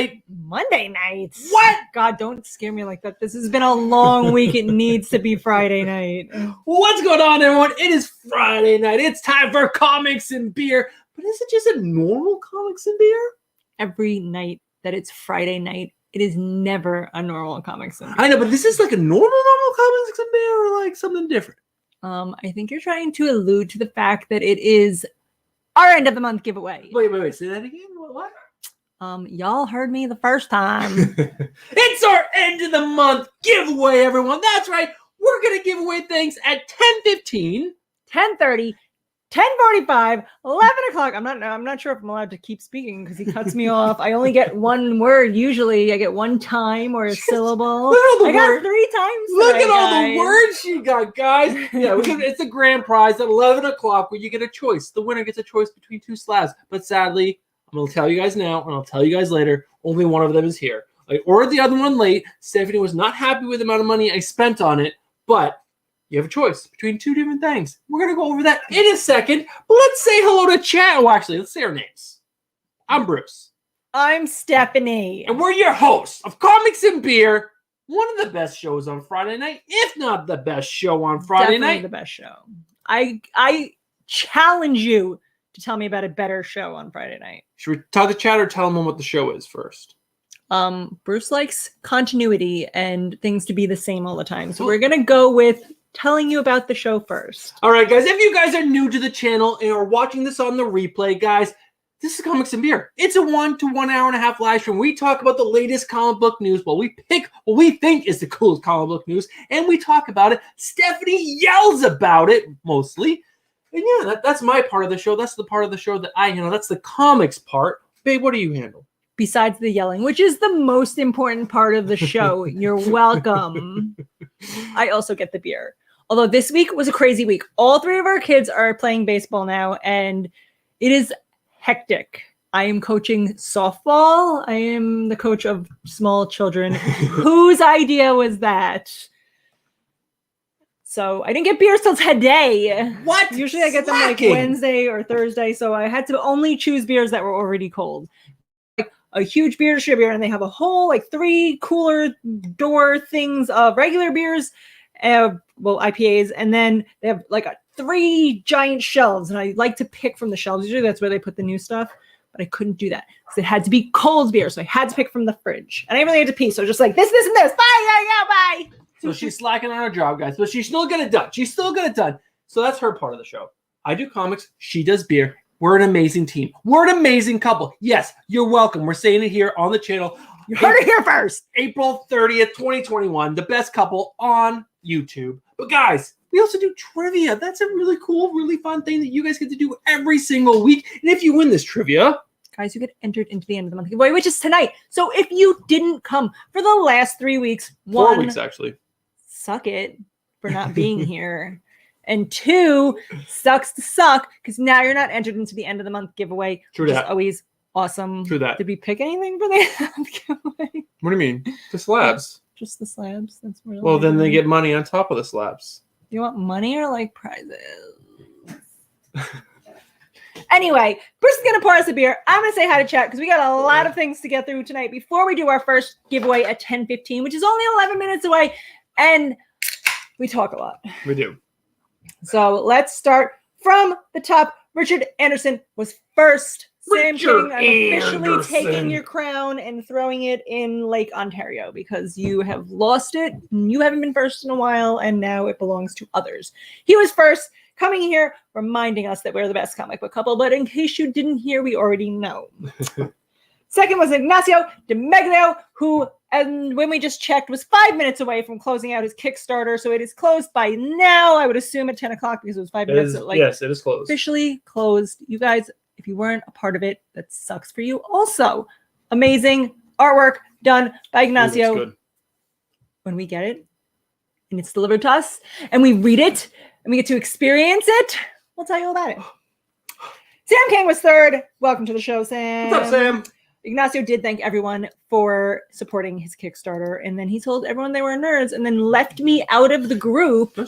night. Monday nights. What? God, don't scare me like that. This has been a long week. It needs to be Friday night. What's going on, everyone? It is Friday night. It's time for comics and beer. But is it just a normal comics and beer? Every night that it's Friday night, it is never a normal comics and beer. I know, but this is like a normal comics and beer or like something different? I think you're trying to allude to the fact that it is our end of the month giveaway. Wait. Say that again? What? Y'all heard me the first time. It's our end of the month giveaway, everyone. That's right. We're going to give away things at 10:15, 10:30, 10:45, 11 o'clock. I'm not sure if I'm allowed to keep speaking because he cuts me off. I only get one word usually. I get one time or a syllable. I got 3 times. Look today, at all guys. the words you got, guys. Yeah, it's a grand prize at 11 o'clock where you get a choice. The winner gets a choice between 2 slabs. But sadly, I'm going to tell you guys now, and I'll tell you guys later, only one of them is here. I ordered the other one late. Stephanie was not happy with the amount of money I spent on it, but you have a choice between 2 different things. We're going to go over that in a second, but let's say hello to chat. Oh, actually, let's say our names. I'm Bruce. I'm Stephanie. And we're your hosts of Comics and Beer, one of the best shows on Friday night, if not the best show on Friday Definitely night. the best show. I challenge you to tell me about a better show on Friday night. Should we talk to chat or tell them what the show is first? Bruce likes continuity and things to be the same all the time. So we're going to go with telling you about the show first. All right, guys. If you guys are new to the channel and are watching this on the replay, guys, this is Comics and Beer. It's a 1 to 1 hour and a half live stream. We talk about the latest comic book news. Well, we pick what we think is the coolest comic book news, and we talk about it. Stephanie yells about it mostly. And yeah, that's my part of the show. That's the part of the show that I handle. That's the comics part. Babe, what do you handle? Besides the yelling, which is the most important part of the show. You're welcome. I also get the beer. Although this week was a crazy week. All 3 of our kids are playing baseball now, and it is hectic. I am coaching softball. I am the coach of small children. Whose idea was that? So I didn't get beers till today. What? Usually I get them like Wednesday or Thursday. So I had to only choose beers that were already cold. Like a huge beer distributor, and they have a whole like 3 cooler door things of regular beers, IPAs, and then they have like 3 giant shelves. And I like to pick from the shelves. Usually that's where they put the new stuff. But I couldn't do that because it had to be cold beer. So I had to pick from the fridge. And I really had to pee. So just like this, and this. Bye, yeah, bye. So she's slacking on her job, guys, but she's still gonna done. She's still gonna done. So that's her part of the show. I do comics. She does beer. We're an amazing team. We're an amazing couple. Yes, you're welcome. We're saying it here on the channel. You heard it here first. April 30th, 2021. The best couple on YouTube. But guys, we also do trivia. That's a really cool, really fun thing that you guys get to do every single week. And if you win this trivia, guys, you get entered into the end of the month giveaway, which is tonight. So if you didn't come for the last 3 weeks, 4 weeks actually. Suck it for not being here. And 2, sucks to suck because now you're not entered into the end of the month giveaway. True which that. is always awesome. True that. Did we pick anything for the end of the month giveaway? What do you mean? The slabs. Just the slabs. That's really well, then they get money on top of the slabs. You want money or like prizes? Anyway, Bruce is going to pour us a beer. I'm going to say hi to chat because we got a lot of things to get through tonight before we do our first giveaway at 10:15, which is only 11 minutes away. And we talk a lot. We do. So let's start from the top. Richard Anderson was first. Sam King, I'm officially taking your crown and throwing it in Lake Ontario because you have lost it. You haven't been first in a while, and now it belongs to others. He was first, coming here, reminding us that we're the best comic book couple, but in case you didn't hear, we already know. Second was Ignacio de Meglio, who, and when we just checked, was 5 minutes away from closing out his Kickstarter. So it is closed by now. I would assume at 10 o'clock because it was 5 minutes. Yes, it is closed. Officially closed. You guys, if you weren't a part of it, that sucks for you. Also, amazing artwork done by Ignacio. Good. When we get it and it's delivered to us and we read it and we get to experience it, we'll tell you all about it. Sam King was third. Welcome to the show, Sam. What's up, Sam? Ignacio did thank everyone for supporting his Kickstarter, and then he told everyone they were nerds and then left me out of the group.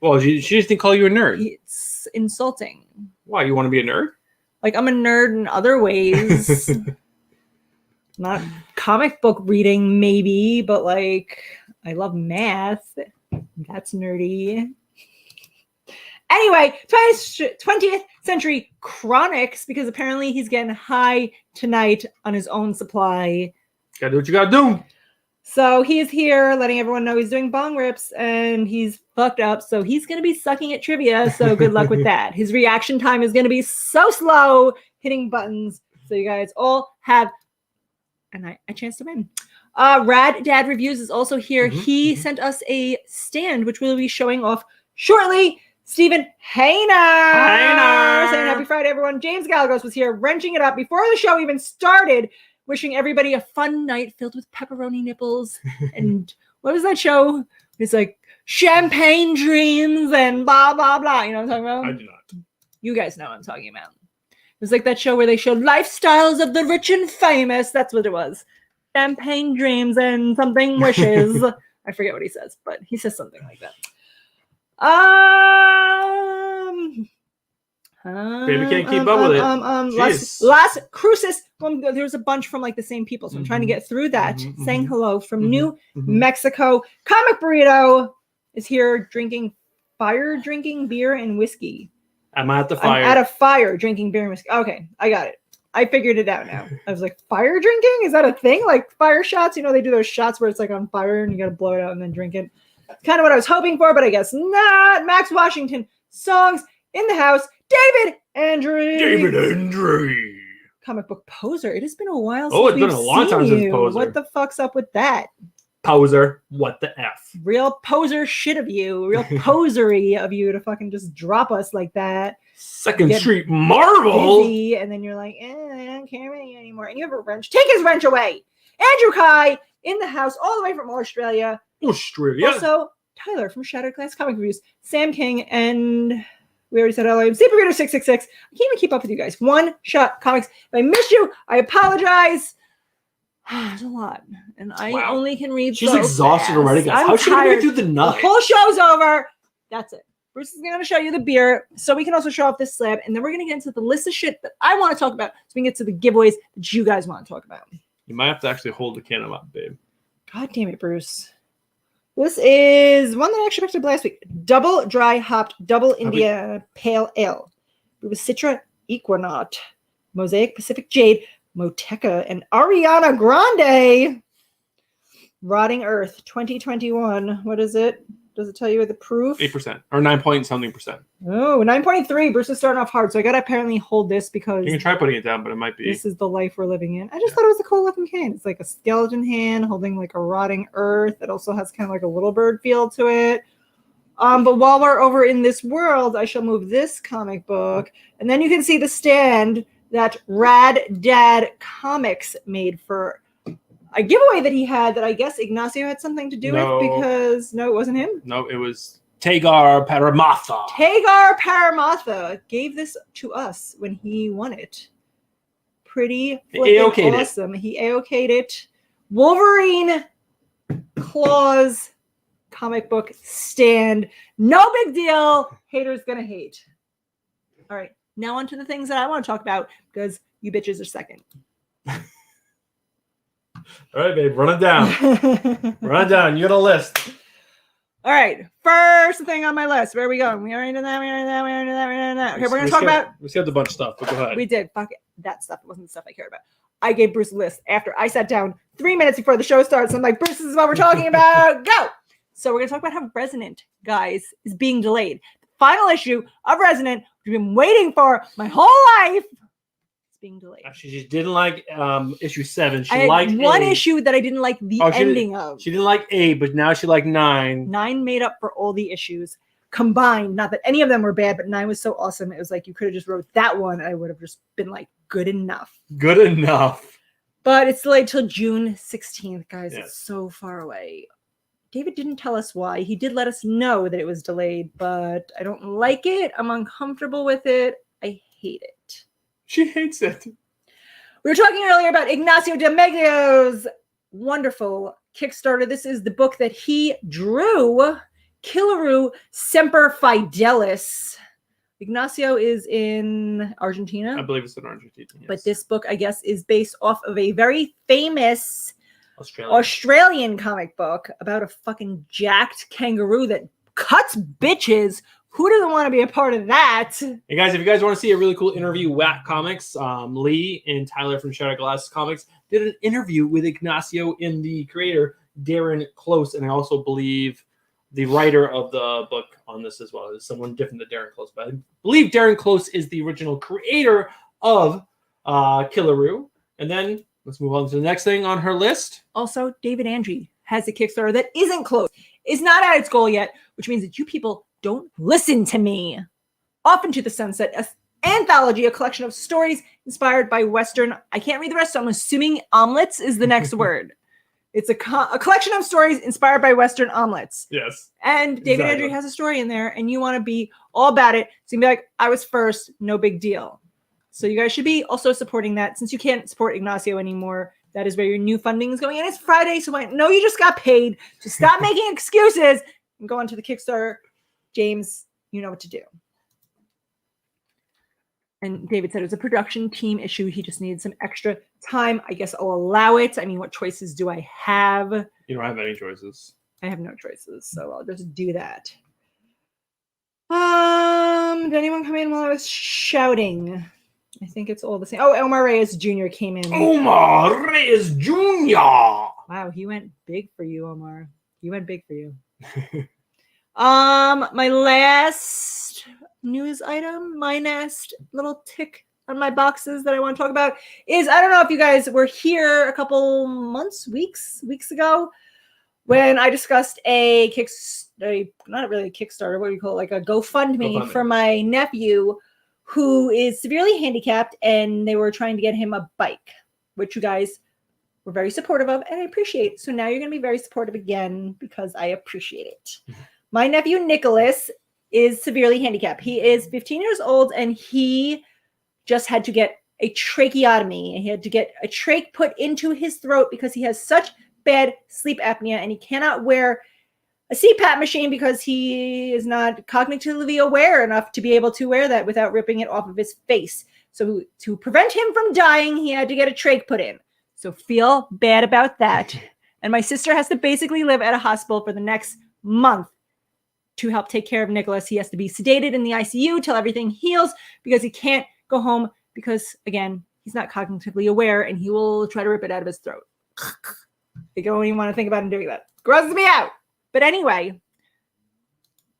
Well, she just didn't call you a nerd. It's insulting. Why? You want to be a nerd? Like, I'm a nerd in other ways. Not comic book reading, maybe, but like I love math. That's nerdy. Anyway, 20th Century Chronics, because apparently he's getting high tonight on his own supply. Gotta do what you gotta do. So he's here letting everyone know he's doing bong rips and he's fucked up. So he's going to be sucking at trivia. So good luck with that. His reaction time is going to be so slow hitting buttons. So you guys all have a chance to win. Rad Dad Reviews is also here. He sent us a stand, which we'll be showing off shortly. Stephen Hayner saying happy Friday, everyone. James Galagos was here wrenching it up before the show even started, wishing everybody a fun night filled with pepperoni nipples. And what was that show? It's like champagne dreams and blah, blah, blah. You know what I'm talking about? I do not. You guys know what I'm talking about. It was like that show where they showed lifestyles of the rich and famous. That's what it was. Champagne dreams and something wishes. I forget what he says, but he says something like that. Baby can't keep up with it. Las Cruces. There was a bunch from like the same people, so I'm trying to get through that. Saying hello from New Mexico. Comic Burrito is here drinking beer and whiskey. I'm at the fire. I'm at a fire drinking beer and whiskey. Okay, I got it. I figured it out now. I was like, fire drinking? Is that a thing? Like fire shots? You know, they do those shots where it's like on fire and you got to blow it out and then drink it. Kind of what I was hoping for, but I guess not. Max Washington songs in the house. David Andre. Comic book poser. It has been a while since it's been a long time since Poser. What the fuck's up with that? Poser. What the F? Real poser shit of you. Real posery of you to fucking just drop us like that. Second Street Marvel. Busy, and then you're like, I don't care about you anymore. And you have a wrench. Take his wrench away. Andrew Kai in the house, all the way from Australia. Also, Tyler from Shattered Glass Comic Reviews. Sam King, and we already said hello. Sleepy Reader 666. I can't even keep up with you guys. One Shot Comics. If I missed you, I apologize. There's a lot, and I only can read. She's exhausted already, guys. How should we get through the night? The whole show's over. That's it. Bruce is going to show you the beer, so we can also show off this slab, and then we're going to get into the list of shit that I want to talk about, so we can get to the giveaways that you guys want to talk about. You might have to actually hold the can up, babe. God damn it, Bruce. This is one that I actually picked up last week. Double dry hopped, double India pale ale. It was Citra Equinaut, Mosaic Pacific Jade, Moteca, and Ariana Grande. Rotting Earth 2021. What is it? Does it tell you the proof? 8% or 9 point something percent. Oh, 9.3. Bruce is starting off hard, so I gotta apparently hold this because you can try putting it down, but it might be. This is the life we're living in. I just thought it was a cool looking can. It's like a skeleton hand holding like a rotting earth. It also has kind of like a little bird feel to it. But while we're over in this world, I shall move this comic book, and then you can see the stand that Rad Dad Comics made for a giveaway that he had that I guess Ignacio had something to do with because it wasn't him. No, it was Tagar Paramatha. Tagar Paramatha gave this to us when he won it. Pretty awesome. He A-okayed it. Wolverine Claws comic book stand. No big deal. Haters gonna hate. All right, now on to the things that I want to talk about because you bitches are second. All right, babe, run it down. Run it down. You got a list. All right, first thing on my list. Where are we going? We already did that. Okay, we're going to talk about... We skipped a bunch of stuff, but go ahead. We did. Fuck it. That stuff. It wasn't the stuff I cared about. I gave Bruce a list after I sat down 3 minutes before the show starts. I'm like, Bruce, this is what we're talking about. Go! So we're going to talk about how Resonant, guys, is being delayed. The final issue of Resonant, we've been waiting for my whole life. Being delayed. She just didn't like issue 7. She I liked had one issue that I didn't like the ending of. She didn't like 8, but now she liked 9. 9 made up for all the issues combined. Not that any of them were bad, but 9 was so awesome. It was like you could have just wrote that one. And I would have just been like, good enough. Good enough. But it's delayed till June 16th, guys. Yes. It's so far away. David didn't tell us why. He did let us know that it was delayed, but I don't like it. I'm uncomfortable with it. I hate it. She hates it. We were talking earlier about Ignacio de Meglio's wonderful Kickstarter. This is the book that he drew, Killaru Semper Fidelis. Ignacio is in Argentina. I believe it's in Argentina. Yes. But this book, I guess, is based off of a very famous Australian comic book about a fucking jacked kangaroo that cuts bitches. Who doesn't want to be a part of that? Hey guys, if you guys want to see a really cool interview, Whack Comics, Lee and Tyler from Shattered Glass Comics did an interview with Ignacio and the creator, Darren Close, and I also believe the writer of the book on this as well. There's someone different than Darren Close, but I believe Darren Close is the original creator of Killaroo. And then let's move on to the next thing on her list. Also, David Andrew has a Kickstarter that isn't closed. It's not at its goal yet, which means that you people don't listen to me. Off Into the Sunset, an anthology, a collection of stories inspired by Western. I can't read the rest, so I'm assuming omelets is the next word. It's a collection of stories inspired by Western omelets. Yes. And David Andrew has a story in there, and you want to be all about it. So you can be like, I was first, no big deal. So you guys should be also supporting that. Since you can't support Ignacio anymore, that is where your new funding is going. And it's Friday, so I know you just got paid. So stop making excuses and go on to the Kickstarter. James, you know what to do. And David said it was a production team issue. He just needed some extra time. I guess I'll allow it. I mean, what choices do I have? You don't have any choices. I have no choices, so I'll just do that. Did anyone come in while I was shouting? I think it's all the same. Oh, Omar Reyes Jr. came in. Omar Reyes Jr. Wow, he went big for you, Omar. He went big for you. My last news item, my last little tick on my boxes that I want to talk about is, I don't know if you guys were here a couple months, weeks ago, when I discussed not really a Kickstarter, what do you call it, like a GoFundMe for my nephew who is severely handicapped, and they were trying to get him a bike, which you guys were very supportive of, and I appreciate. So now you're going to be very supportive again because I appreciate it. My nephew Nicholas is severely handicapped. He is 15 years old, and he just had to get a tracheotomy. He had to get a trach put into his throat because he has such bad sleep apnea, and he cannot wear a CPAP machine because he is not cognitively aware enough to be able to wear that without ripping it off of his face. So to prevent him from dying, he had to get a trach put in. So feel bad about that. And my sister has to basically live at a hospital for the next month to help take care of Nicholas. He has to be sedated in the ICU till everything heals because he can't go home because, again, he's not cognitively aware, and he will try to rip it out of his throat. I don't even want to think about him doing that. Grosses me out. But anyway,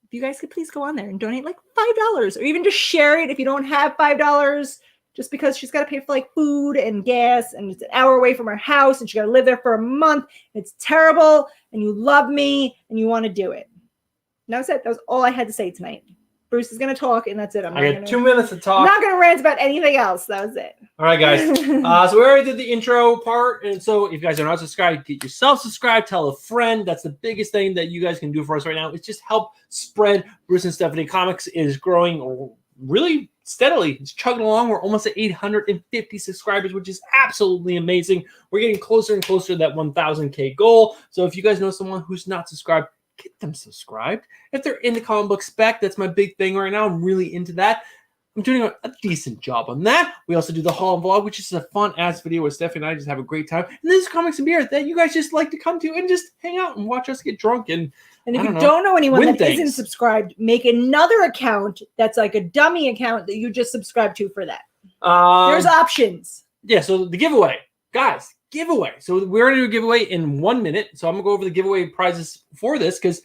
if you guys could please go on there and donate like $5 or even just share it if you don't have $5, just because she's got to pay for like food and gas, and it's an hour away from her house, and she got to live there for a month. It's terrible, and you love me and you want to do it. That was it. That was all I had to say tonight. Bruce is going to talk, and that's it. I got 2 minutes to talk. I'm not going to rant about anything else. That was it. All right, guys. So we already did the intro part, and so if you guys are not subscribed, get yourself subscribed. Tell a friend. That's the biggest thing that you guys can do for us right now. It's just help spread Bruce and Stephanie Comics. Is growing really steadily. It's chugging along. We're almost at 850 subscribers, which is absolutely amazing. We're getting closer and closer to that 1,000K goal. So if you guys know someone who's not subscribed, get them subscribed. If they're into comic book spec, that's my big thing right now. I'm really into that. I'm doing a decent job on that. We also do the haul and vlog, which is a fun-ass video where Steph and I just have a great time. And this is Comics and Beer that you guys just like to come to and just hang out and watch us get drunk. And if you don't know anyone that isn't subscribed, make another account that's like a dummy account that you just subscribe to for that. There's options. Yeah, so the giveaway. Guys, giveaway. So we're going to do a giveaway in 1 minute. So I'm going to go over the giveaway prizes for this because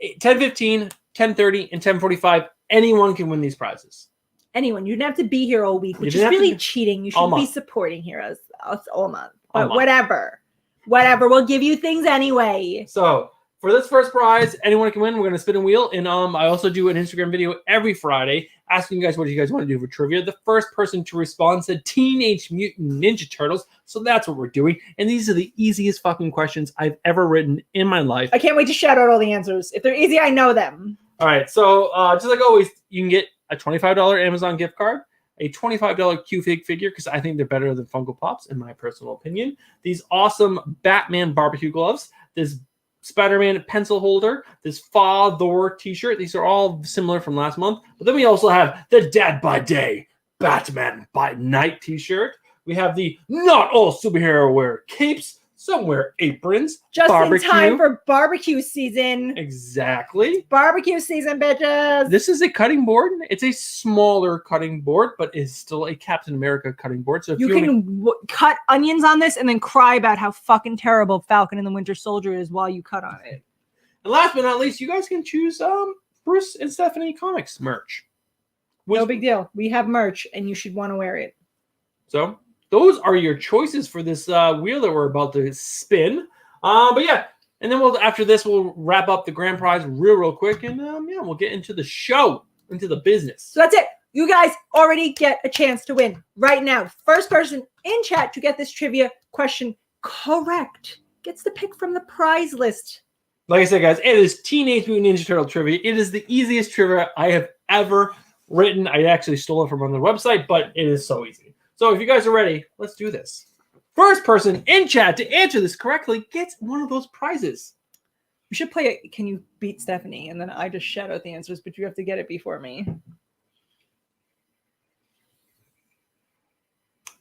10:15, 10:30, and 10:45, anyone can win these prizes. Anyone. You don't have to be here all week, which is really cheating. You should be supporting here us all month. But whatever. We'll give you things anyway. So for this first prize, anyone can win. We're going to spin a wheel. And I also do an Instagram video every Friday asking you guys what you guys want to do for trivia. The first person to respond said Teenage Mutant Ninja Turtles. So that's what we're doing. And these are the easiest fucking questions I've ever written in my life. I can't wait to shout out all the answers. If they're easy, I know them. All right. So just like always, you can get a $25 Amazon gift card, a $25 Q-Fig figure, because I think they're better than Funko Pops, in my personal opinion. These awesome Batman barbecue gloves, this Spider-Man pencil holder, this Father t-shirt. These are all similar from last month. But then we also have the Dad by Day, Batman by Night t-shirt. We have the Not All Superhero Wear capes. Some wear aprons. Just barbecue. in time for barbecue season. Exactly. Barbecue season, bitches. This is a cutting board. It's a smaller cutting board, but is still a Captain America cutting board. So if you can cut onions on this and then cry about how fucking terrible Falcon and the Winter Soldier is while you cut on it. And last but not least, you guys can choose Bruce and Stephanie Comics merch. No big deal. We have merch, and you should want to wear it. So those are your choices for this wheel that we're about to spin. But yeah, and then after this, we'll wrap up the grand prize real quick, and yeah, we'll get into the show, into the business. So that's it. You guys already get a chance to win right now. First person in chat to get this trivia question correct gets the pick from the prize list. Like I said, guys, it is Teenage Mutant Ninja Turtle trivia. It is the easiest trivia I have ever written. I actually stole it from on the website, but it is so easy. So if you guys are ready, let's do this. First person in chat to answer this correctly gets one of those prizes. We should play it. Can you beat Stephanie? And then I just shout out the answers, but you have to get it before me.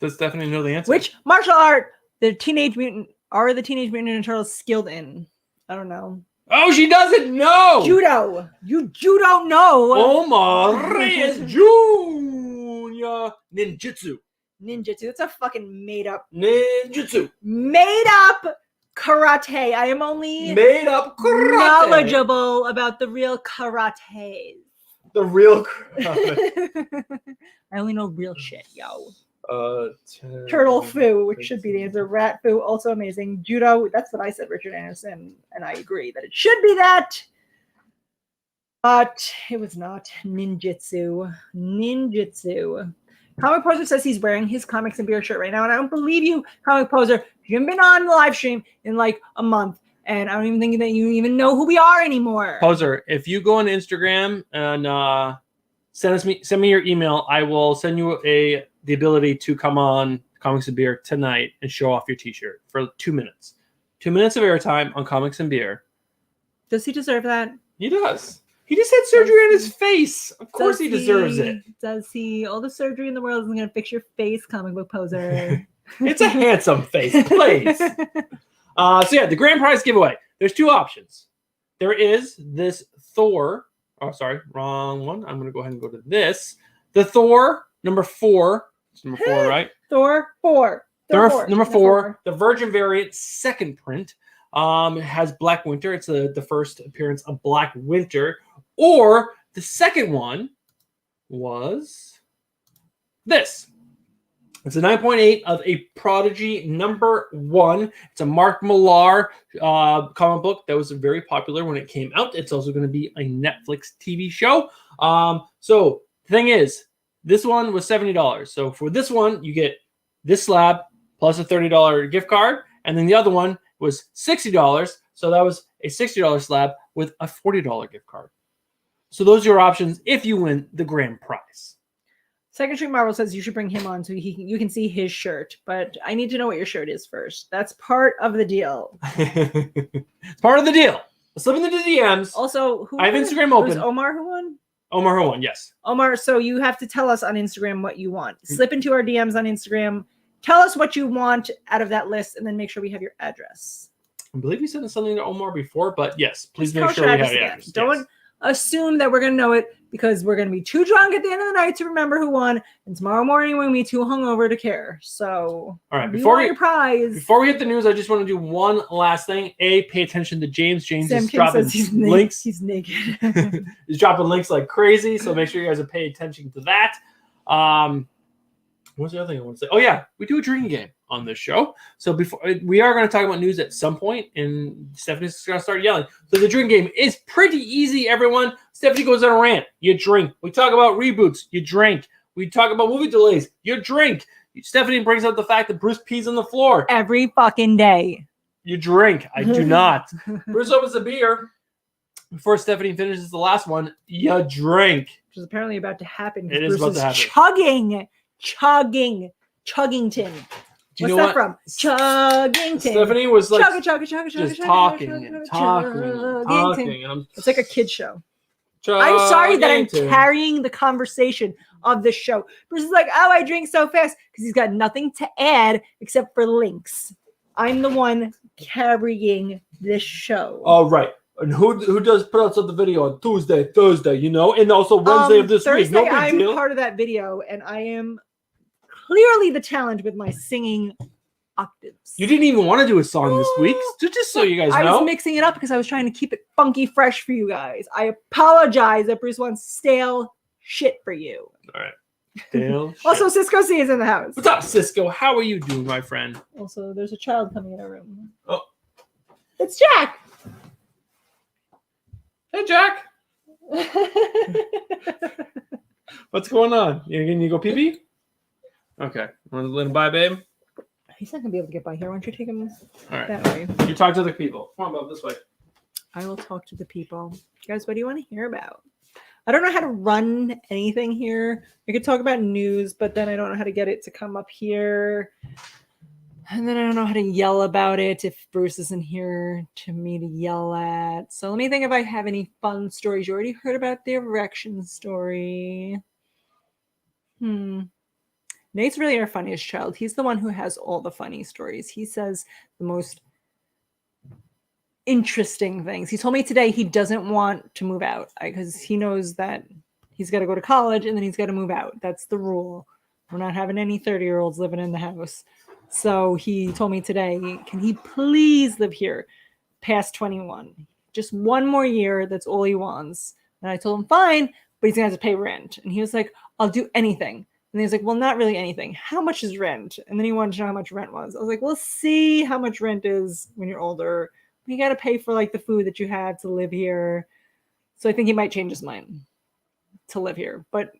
Does Stephanie know the answer? Which martial art the Teenage Mutant Ninja Turtles skilled in? I don't know. Oh, she doesn't know. Judo. You don't know. Omar Reyes Jr. Ninjutsu. Ninjutsu. It's a fucking made up karate. I am only Made up karate. knowledgeable about the real karate. The real karate. I only know real shit, yo. Turtle Foo, which should be the answer. Rat Foo, also amazing. Judo, that's what I said, Richard Anderson, and I agree that it should be that. But it was not. Ninjutsu. Comic Poser says he's wearing his Comics and Beer shirt right now, and I don't believe you, Comic Poser. You haven't been on the live stream in like a month, and I don't even think that you even know who we are anymore. Poser, if you go on Instagram and send me your email, I will send you the ability to come on Comics and Beer tonight and show off your t-shirt for 2 minutes. 2 minutes of airtime on Comics and Beer. Does he deserve that? He does. He just had surgery on his face. Of course he deserves it. Does he? All the surgery in the world isn't going to fix your face, Comic Book Poser. It's a handsome face, please. So yeah, the grand prize giveaway. There's two options. There is this Thor. Oh, sorry, wrong one. I'm going to go ahead and go to this. The Thor number 4. It's number 4, right? Thor 4. Number 4. The Virgin variant second print. Has Black Winter. It's the first appearance of Black Winter. Or the second one was this. It's a 9.8 of a Prodigy number 1. It's a Mark Millar comic book that was very popular when it came out. It's also going to be a Netflix TV show. So the thing is, this one was $70. So for this one, you get this slab plus a $30 gift card. And then the other one was $60. So that was a $60 slab with a $40 gift card. So those are your options if you win the grand prize. Second Street Marvel says you should bring him on so you can see his shirt. But I need to know what your shirt is first. That's part of the deal. It's part of the deal. Slip into the DMs. Also, I have Instagram open. Was Omar who won? Omar who won, yes. Omar, so you have to tell us on Instagram what you want. Slip into our DMs on Instagram. Tell us what you want out of that list, and then make sure we have your address. I believe you sent something to Omar before, but yes, please make sure we have your address. Don't assume that we're going to know it because we're going to be too drunk at the end of the night to remember who won, and tomorrow morning we're going to be too hungover to care. So, all right, before we hit the news, I just want to do one last thing. Pay attention to James. James is dropping links. He's naked. He's dropping links like crazy, so make sure you guys are paying attention to that. What's the other thing I want to say? Oh, yeah, we do a drinking game on this show. So before we are going to talk about news at some point, and Stephanie's going to start yelling. So the drinking game is pretty easy, everyone. Stephanie goes on a rant. You drink. We talk about reboots. You drink. We talk about movie delays. You drink. Stephanie brings up the fact that Bruce pees on the floor. Every fucking day. You drink. I do not. Bruce opens a beer. Before Stephanie finishes the last one, you drink. Which is apparently about to happen. It is about to happen. Chuggington. Do you What's know that what? from? Chuggington. Stephanie was like Chugga, just talking and talking and talking. And It's like a kid show. I'm sorry that I'm Chuggington. carrying the conversation of the show. Bruce is like, oh, I drink so fast because he's got nothing to add except for links. I'm the one carrying this show. All right. And who does put out the video on Tuesday, Thursday, you know, and also Wednesday of this Thursday, week? No big I'm deal. part of that video, and I am clearly the challenge with my singing octaves. You didn't even want to do a song this week, just so you guys I know. was mixing it up because I was trying to keep it funky fresh for you guys. I apologize that Bruce wants stale shit for you. All right. Dale. Also, Cisco C is in the house. What's up, Cisco? How are you doing, my friend? Also, there's a child coming in our room. Oh. It's Jack. Hey, Jack. What's going on? You go pee-pee? Okay. Want to let him by, babe? He's not gonna be able to get by here. Why don't you take him All right. that way? You talk to the people. Come on, Bob, this way. I will talk to the people. Guys, what do you want to hear about? I don't know how to run anything here. I could talk about news, but then I don't know how to get it to come up here. And then I don't know how to yell about it if Bruce isn't here to me to yell at. So let me think if I have any fun stories. You already heard about the erection story. Nate's really our funniest child. He's the one who has all the funny stories. He says the most interesting things. He told me today he doesn't want to move out because he knows that he's got to go to college and then he's got to move out. That's the rule. We're not having any 30-year-olds living in the house. So he told me today, can he please live here past 21? Just one more year. That's all he wants. And I told him, fine, but he's going to have to pay rent. And he was like, I'll do anything. And he was like, well, not really anything. How much is rent? And then he wanted to know how much rent was. I was like, we'll see how much rent is when you're older. You got to pay for like the food that you have to live here. So I think he might change his mind to live here. But,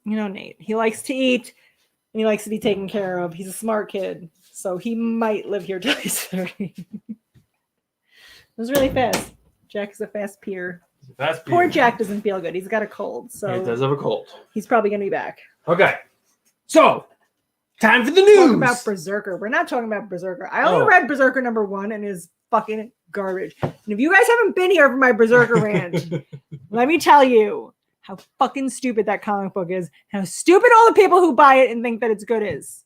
you know, Nate, he likes to eat and he likes to be taken care of. He's a smart kid. So he might live here till he's 30. It was really fast. Jack is a fast peer. Poor Jack doesn't feel good. He's got a cold. So he does have a cold. He's probably going to be back. Okay. So, time for the news. Talk about Berserker. We're not talking about Berserker. I only read Berserker #1 and is fucking garbage. And if you guys haven't been here for my Berserker rant, let me tell you how fucking stupid that comic book is, how stupid all the people who buy it and think that it's good is.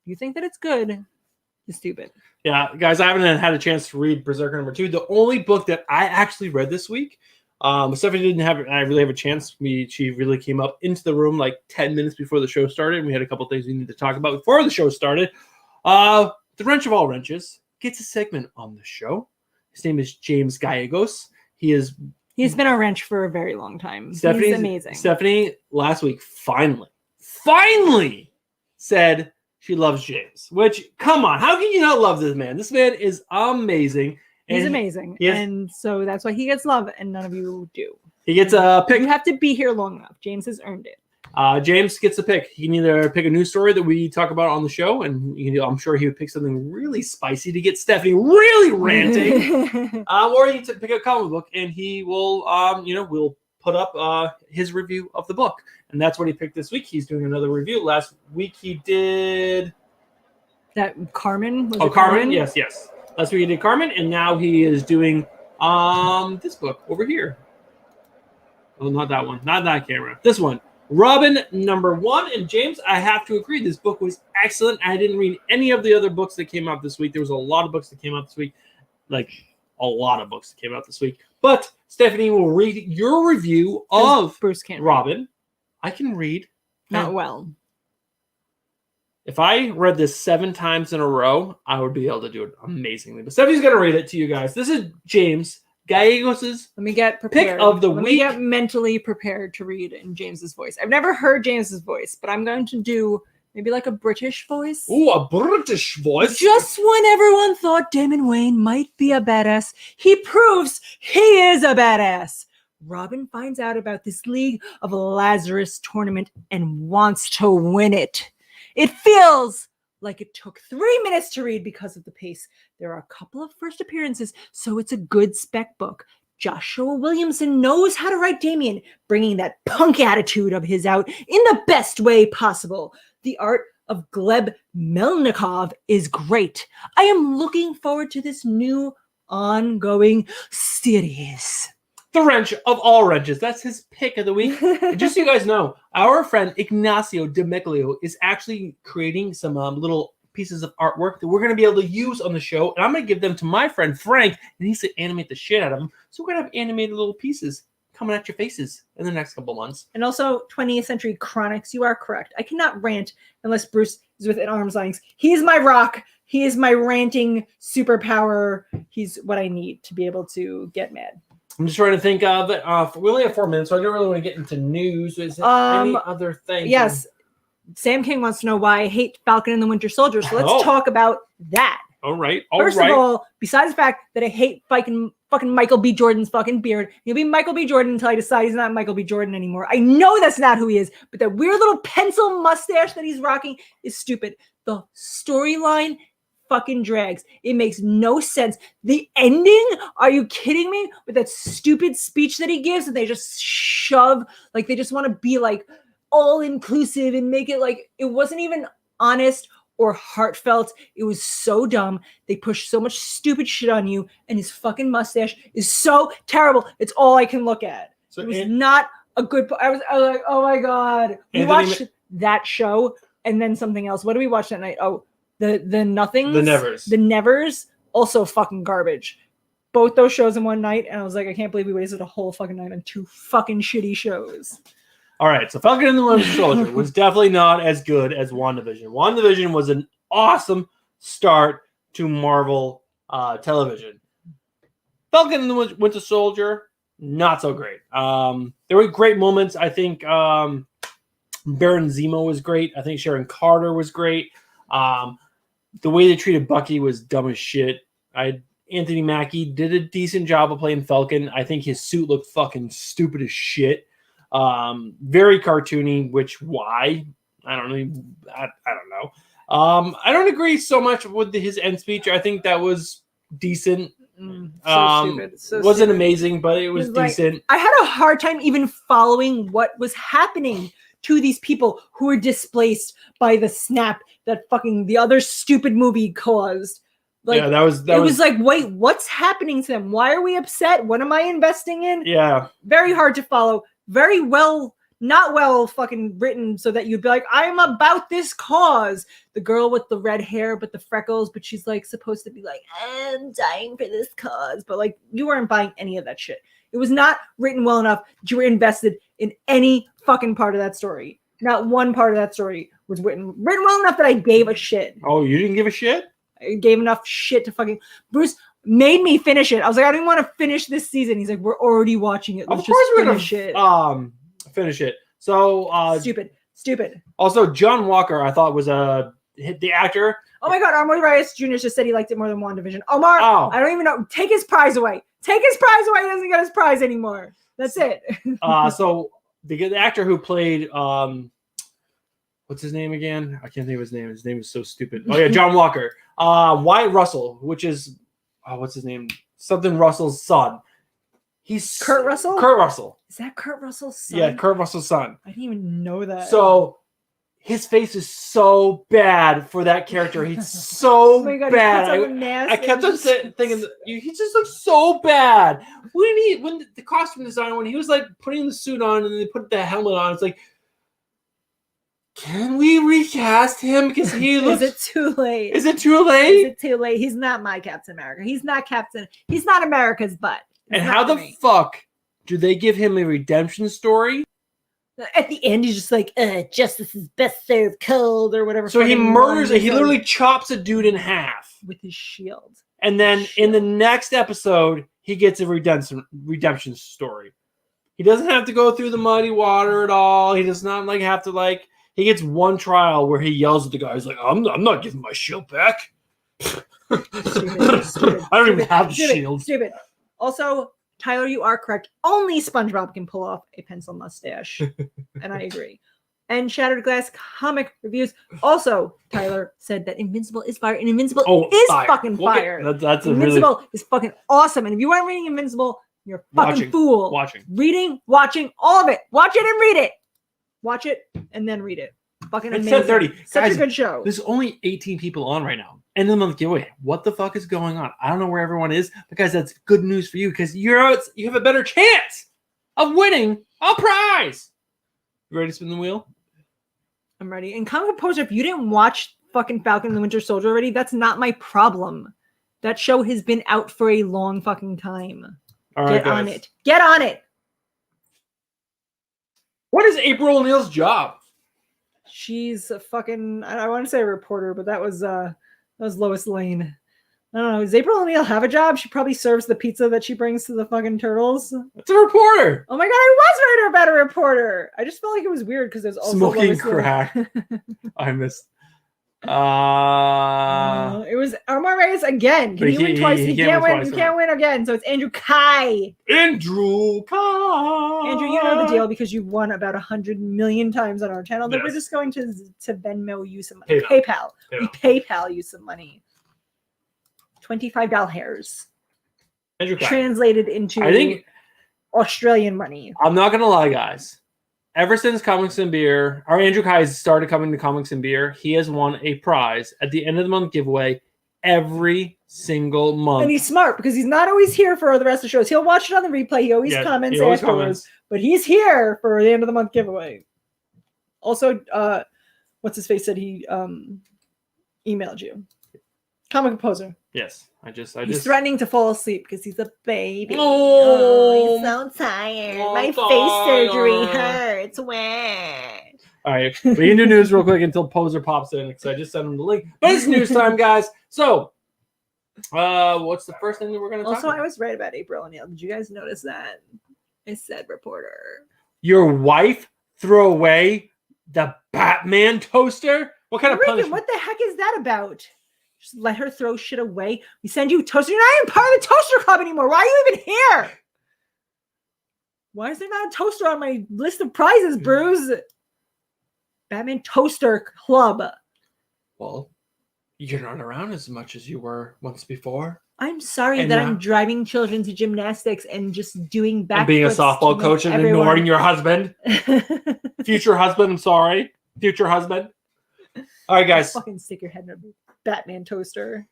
If you think that it's good, you're stupid. Yeah, guys, I haven't had a chance to read Berserker #2. The only book that I actually read this week, Stephanie didn't have. I really have a chance. She really came up into the room like 10 minutes before the show started, and we had a couple things we needed to talk about before the show started. The Wrench of all wrenches gets a segment on the show. His name is James Gallegos. He's been a wrench for a very long time. He's amazing. Stephanie last week finally said she loves James. Which, come on, how can you not love this man? This man is amazing. He's amazing. And so that's why he gets love and none of you do. He gets a pick. You have to be here long enough. James has earned it. James gets a pick. He can either pick a news story that we talk about on the show, and I'm sure he would pick something really spicy to get Stephanie really ranting, or he can pick a comic book, and he will, we'll put up his review of the book, and that's what he picked this week. He's doing another review. Last week he did that Carmen. Carmen. Yes. Last week he did Carmen, and now he is doing this book over here. Oh, not that one. Not that camera. This one. Robin #1. And James, I have to agree, this book was excellent. I didn't read any of the other books that came out this week. There was a lot of books that came out this week. Like, a lot of books that came out this week. But Stephanie will read your review of Bruce can't Robin. Read. I can read. Not well. If I read this 7 times in a row, I would be able to do it amazingly. But Stephanie's going to read it to you guys. This is James Gallegos' Let me get prepared. pick of the week. Let me get mentally prepared to read in James's voice. I've never heard James's voice, but I'm going to do maybe like a British voice. Ooh, a British voice. Just when everyone thought Damon Wayne might be a badass, he proves he is a badass. Robin finds out about this League of Lazarus tournament and wants to win it. It feels like it took 3 minutes to read because of the pace. There are a couple of first appearances, so it's a good spec book. Joshua Williamson knows how to write Damien, bringing that punk attitude of his out in the best way possible. The art of Gleb Melnikov is great. I am looking forward to this new ongoing series. The wrench of all wrenches. That's his pick of the week. And just so you guys know, our friend Ignacio DiMichelio is actually creating some little pieces of artwork that we're going to be able to use on the show. And I'm going to give them to my friend Frank, and he's going to animate the shit out of them. So we're going to have animated little pieces coming at your faces in the next couple months. And also 20th Century Chronics, you are correct. I cannot rant unless Bruce is within arm's length. He is my rock. He is my ranting superpower. He's what I need to be able to get mad. I'm just trying to think of it. We only have 4 minutes, so I don't really want to get into news. Is there any other thing? Yes. Sam King wants to know why I hate Falcon and the Winter Soldier. So let's talk about that. All right. First of all, besides the fact that I hate fucking Michael B. Jordan's fucking beard, he'll be Michael B. Jordan until I decide he's not Michael B. Jordan anymore. I know that's not who he is, but that weird little pencil mustache that he's rocking is stupid. The storyline fucking drags. It makes no sense. The ending? Are you kidding me? With that stupid speech that he gives, and they just shove, like they just want to be like all inclusive and make it like it wasn't even honest or heartfelt. It was so dumb. They pushed so much stupid shit on you, and his fucking mustache is so terrible. It's all I can look at. So it was not a good. I was like, oh my god. We watched that show and then something else. What did we watch that night? Oh, the Nothings. The Nevers. The Nevers. Also fucking garbage. Both those shows in one night, and I was like, I can't believe we wasted a whole fucking night on 2 fucking shitty shows. All right, so Falcon and the Winter Soldier was definitely not as good as WandaVision. WandaVision was an awesome start to Marvel television. Falcon and the Winter Soldier, not so great. There were great moments. I think Baron Zemo was great. I think Sharon Carter was great. The way they treated Bucky was dumb as shit. Anthony Mackie did a decent job of playing Falcon. I think his suit looked fucking stupid as shit. Very cartoony, which why? I don't know. I don't know. I don't agree so much with his end speech. I think that was decent. Stupid. Wasn't amazing, but it was decent. Like, I had a hard time even following what was happening to these people who were displaced by the snap that fucking the other stupid movie caused. Like, yeah, that was like, wait, what's happening to them? Why are we upset? What am I investing in? Yeah. Very hard to follow. Very not well fucking written so that you'd be like, I'm about this cause. The girl with the red hair but the freckles, but she's like supposed to be like, I'm dying for this cause. But like, you weren't buying any of that shit. It was not written well enough that you were invested in any fucking part of that story. Not one part of that story was written well enough that I gave a shit. Oh, you didn't give a shit? I gave enough shit to fucking Bruce made me finish it. I was like, I didn't want to finish this season. He's like, we're already watching it. Let's of course we're gonna finish it. So stupid. Also, John Walker, I thought was the actor. Oh my god, Omar Reyes Jr. just said he liked it more than WandaVision. Omar, I don't even know. Take his prize away. Take his prize away. He doesn't get his prize anymore. That's it. So the actor who played what's his name again? I can't think of his name. His name is so stupid. Oh yeah, John Walker. Wyatt Russell, which is what's his name? Something Russell's son. He's Kurt Russell? Kurt Russell. Is that Kurt Russell's son? Yeah, Kurt Russell's son. I didn't even know that. So his face is so bad for that character. He's so bad. I kept on thinking he just looks so bad. When the costume designer, when he was like putting the suit on and they put the helmet on, it's like, can we recast him? Because he looks. Is it too late? Is it too late? Is it too late? He's not my Captain America. He's not America's butt. And how the fuck do they give him a redemption story? At the end, he's just like, justice is best served cold or whatever. So he murders it. He literally chops a dude in half with his shield. And then in the next episode, he gets a redemption story. He doesn't have to go through the muddy water at all. He does not have to he gets one trial where he yells at the guy. He's like, I'm not giving my shield back. Stupid. I don't even have the shield. Stupid. Also, Tyler, you are correct. Only SpongeBob can pull off a pencil mustache. And I agree. And Shattered Glass Comic Reviews. Also, Tyler said that Invincible is fire. And Invincible is fire. Fucking fire. That's Invincible is fucking awesome. And if you aren't reading Invincible, you're a fucking fool. Watching. Reading, watching, all of it. Watch it and read it. Watch it and then read it. Fucking It's amazing. 10:30. Such Guys, a good show. There's only 18 people on right now. End of the month giveaway. What the fuck is going on? I don't know where everyone is, but guys, that's good news for you because you have a better chance of winning a prize. You ready to spin the wheel? I'm ready. And Comic Poser, if you didn't watch fucking Falcon and the Winter Soldier already, that's not my problem. That show has been out for a long fucking time. All right, Get on guys. it. Get on it. What is April O'Neil's job? She's a fucking, I want to say a reporter, but that was Lois Lane. I don't know. Does April O'Neil have a job? She probably serves the pizza that she brings to the fucking turtles. It's a reporter. Oh my god, I was right about a reporter. I just felt like it was weird because there's also Smoking Lois Lane. crack. I missed. It was Omar Reyes again. Can you win twice? You can't win. You can't win again. So it's Andrew Kai. Andrew Kai. Andrew, you know the deal because you've won about 100 million times on our channel. But Yes. we're just going to Venmo you some money. PayPal. PayPal. We PayPal you some money. $25. Andrew Kai. Translated into I think Australian money. I'm not gonna lie, guys. Ever since Comics and Beer, or Andrew Kai has started coming to Comics and Beer, he has won a prize at the end of the month giveaway every single month. And he's smart because he's not always here for the rest of the shows. He'll watch it on the replay. He always comments afterwards. But he's here for the end of the month giveaway. Also, what's his face said he emailed you. Comic Composer. Yes, I He's just threatening to fall asleep because he's a baby. Oh, he's so tired. Oh, My tired. face surgery hurts. Wah. All right, we can do news real quick until Poser pops in because I just sent him the link. But it's news time, guys. So, what's the first thing that we're going to talk Also, about? I was right about April O'Neil. Did you guys notice that? It said reporter. Your wife threw away the Batman toaster? What kind of Regan, punishment? what the heck is that about? Just let her throw shit away. We send you a toaster. You're not even part of the toaster club anymore. Why are you even here? Why is there not a toaster on my list of prizes, Bruce? Batman Toaster Club. Well, you're not around as much as you were once before. I'm sorry And that now- I'm driving children to gymnastics and just doing back. And being a softball coach and ignoring your husband. Future husband, I'm sorry. Future husband. All right, guys. Fucking stick your head in a Batman toaster.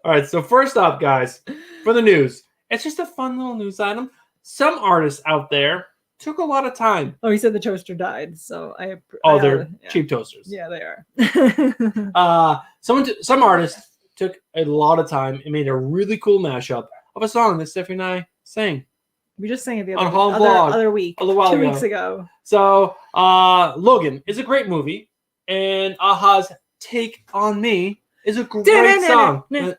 All right, so first up, guys, for the news, it's just a fun little news item. Some artists out there took a lot of time. Oh, he said the toaster died, so They're yeah. cheap toasters. Yeah, they are. Some artists took a lot of time and made a really cool mashup of a song that Stephanie and I sang. We just sang it the On Holland Vlog other week, a little while 2 ago. weeks ago. So, Logan is a great movie, and Aha's Take on Me is a great song. No,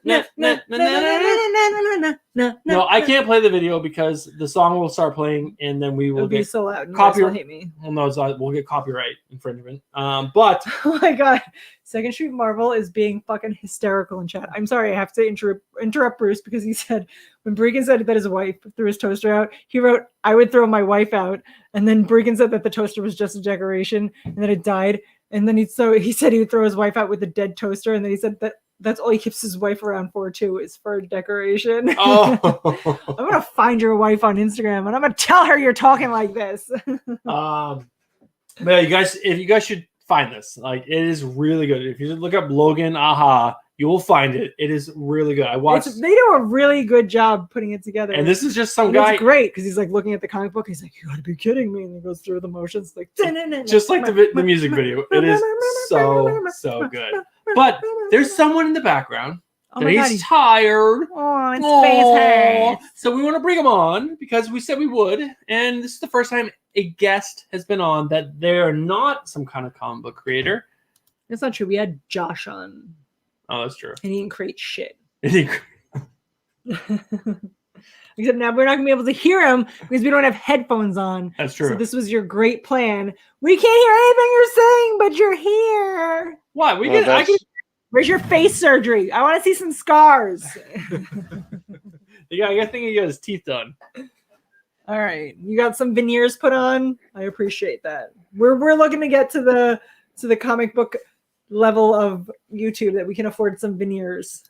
I can't play the video because the song will start playing, and then we will It'll be get so loud. And you guys will copyright. hate me. Well, no, we'll get copyright infringement. But Oh my god, Second Street Marvel is being fucking hysterical in chat. I'm sorry, I have to interrupt Bruce because he said when Bregan said that his wife threw his toaster out, he wrote, "I would throw my wife out," and then Bregan said that the toaster was just a decoration and that it died, and then he said he would throw his wife out with a dead toaster, and then he said that. That's all he keeps his wife around for too, is for decoration. oh, I'm gonna find your wife on Instagram and I'm gonna tell her you're talking like this. but yeah, you guys should find this. Like, it is really good. If you look up Logan Aha, you will find it. It is really good. I watched, They do a really good job putting it together. and this is just some And guy, it's great because he's like looking at the comic book. He's like, "You gotta be kidding me!" And he goes through the motions, like just like the music video. It is so good. But there's someone in the background. Oh that my god, he's tired. oh, his Aw. face hurts. So we want to bring him on because we said we would, and this is the first time a guest has been on that they're not some kind of comic book creator. That's not true. We had Josh on, Oh, that's true. and he didn't create shit. That's Except now we're not gonna be able to hear him because we don't have headphones on. true. So this was your great plan. We can't hear anything you're saying, but you're here. Why? I can. Where's your face surgery? I want to see some scars. I think he got his teeth done. All right, you got some veneers put on. I appreciate that. We're looking to get to the comic book level of YouTube that we can afford some veneers.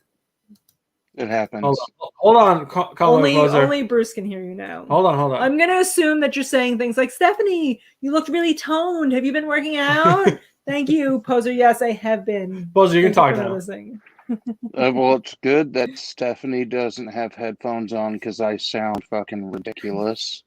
It happens. Hold on. Only Bruce can hear you now. Hold on. I'm gonna assume that you're saying things like, Stephanie, you looked really toned. Have you been working out? Thank you, Poser. Yes, I have been. Poser, you can talk for now. noticing. Well, it's good that Stephanie doesn't have headphones on because I sound fucking ridiculous.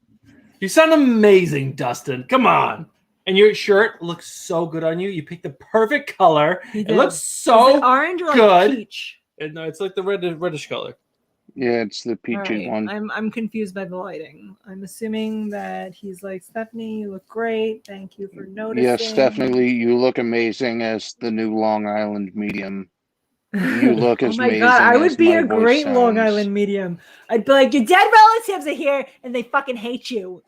You sound amazing, Dustin. Come on. And your shirt looks so good on you. You picked the perfect color. It looks so Is it orange or good. like peach? No, it's like the reddish color. Yeah, it's the peachy one. I'm confused by the lighting. I'm assuming that he's like, Stephanie, you look great. Thank you for noticing. Yes, Stephanie, you look amazing as the new Long Island medium. You look as amazing. Oh my god, I would as be my a voice great sounds. Long Island medium. I'd be like, your dead relatives are here and they fucking hate you.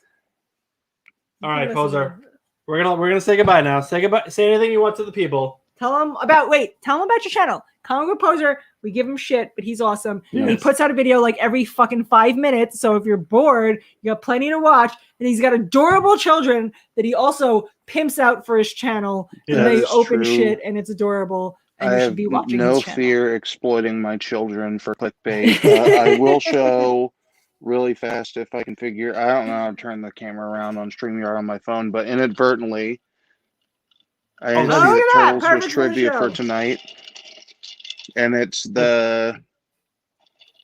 All right, Poser. We're gonna say goodbye now. Say goodbye. Say anything you want to the people. Tell them about your channel. Congo Poser. We give him shit, but he's awesome. Yes. He puts out a video like every fucking 5 minutes. So if you're bored, you got plenty to watch. And he's got adorable children that he also pimps out for his channel. Yeah, and they that is open true. shit, and it's adorable. And I you have should be watching no his channel. fear exploiting my children for clickbait. I will show really fast if I can figure. I don't know how to turn the camera around on StreamYard on my phone, but inadvertently, I didn't see that Turtles was trivia for tonight, and it's the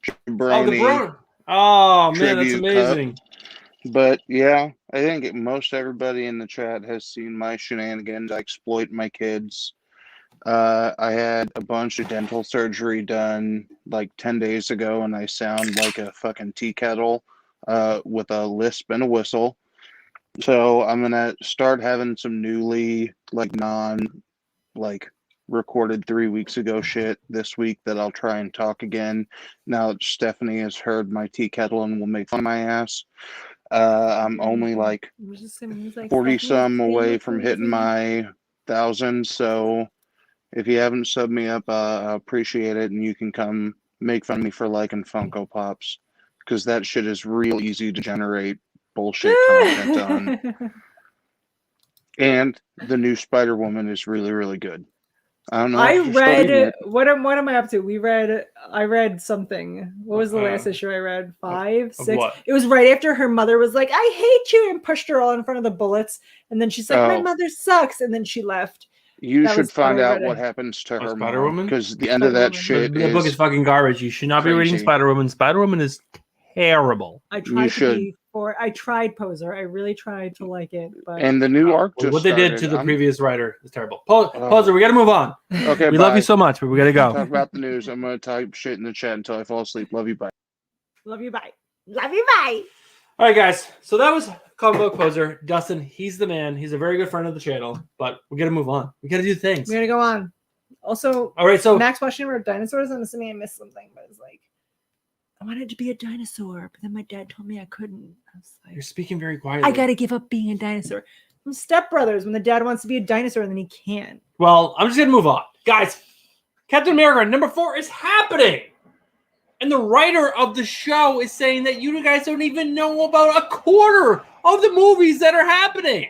Jabroni. Oh man, that's tribute amazing. cup. But yeah, I think most everybody in the chat has seen my shenanigans. I exploit my kids. I had a bunch of dental surgery done like 10 days ago, and I sound like a fucking tea kettle with a lisp and a whistle. So I'm gonna start having some newly recorded 3 weeks ago shit this week that I'll try and talk again. Now that Stephanie has heard my tea kettle and will make fun of my ass. I'm only like 40 some away from hitting my 1,000, so if you haven't subbed me up, I appreciate it, and you can come make fun of me for liking Funko Pops, because that shit is real easy to generate bullshit content on. And the new Spider-Woman is really, really good. I don't know. I read what am I up to? I read something. What was the last issue I read? 5, 6. What? It was right after her mother was like, "I hate you," and pushed her all in front of the bullets. And then she's like, "My mother sucks," and then she left. You should find out what happens to her Spider-Woman, because the end of that shit. The book is fucking garbage. You should not be reading Spider-Woman. Spider-Woman is terrible. I tried Poser. I really tried to like it, but and the new arc. What they did to the previous writer is terrible. Poser, we got to move on. Okay, we love you so much, but we got to go. Talk about the news. I'm gonna type shit in the chat until I fall asleep. Love you, bye. Love you, bye. Love you, bye. All right, guys. So that was Comic Book Poser. Dustin, he's the man. He's a very good friend of the channel, but we got to move on. We got to do things. We got to go on. Also, all right. So Max watching about dinosaurs. I'm assuming I missed something, but it's like I wanted to be a dinosaur, but then my dad told me I couldn't. I was like, you're speaking very quietly. I got to give up being a dinosaur. From Step Brothers, when the dad wants to be a dinosaur and then he can't. Well, I'm just gonna move on, guys. Captain America #4 is happening. And the writer of the show is saying that you guys don't even know about a quarter of the movies that are happening.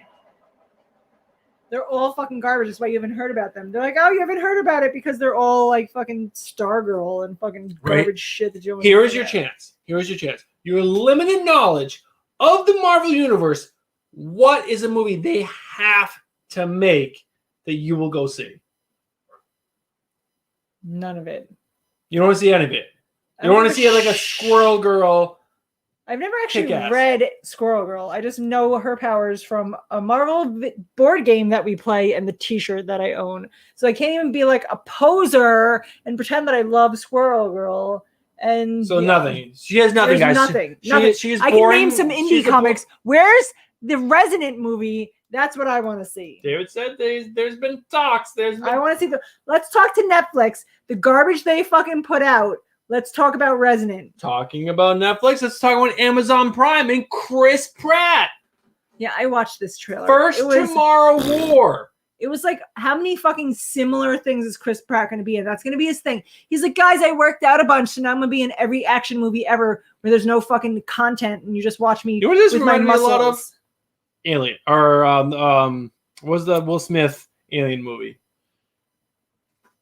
They're all fucking garbage. That's why you haven't heard about them. They're like, oh, you haven't heard about it because they're all like fucking Stargirl and fucking garbage shit that you don't. Here is your chance. Here is your chance. Your limited knowledge of the Marvel Universe. What is a movie they have to make that you will go see? None of it. You don't want to see any of it. You don't want to see like a Squirrel Girl. I've never actually read Squirrel Girl. I just know her powers from a Marvel board game that we play and the t-shirt that I own. So I can't even be like a poser and pretend that I love Squirrel Girl. And so nothing. She has nothing, guys. Nothing. She is I boring. Can name some indie comics. Where's the Resident movie? That's what I want to see. David said there's been talks. I want to see let's talk to Netflix. The garbage they fucking put out. Let's talk about Resident. Talking about Netflix, let's talk about Amazon Prime and Chris Pratt. Yeah, I watched this trailer. Tomorrow War. It was like, how many fucking similar things is Chris Pratt going to be in? That's going to be his thing. He's like, guys, I worked out a bunch, so now I'm going to be in every action movie ever where there's no fucking content and you just watch me with my muscles. A lot of Alien. Or what was the Will Smith Alien movie?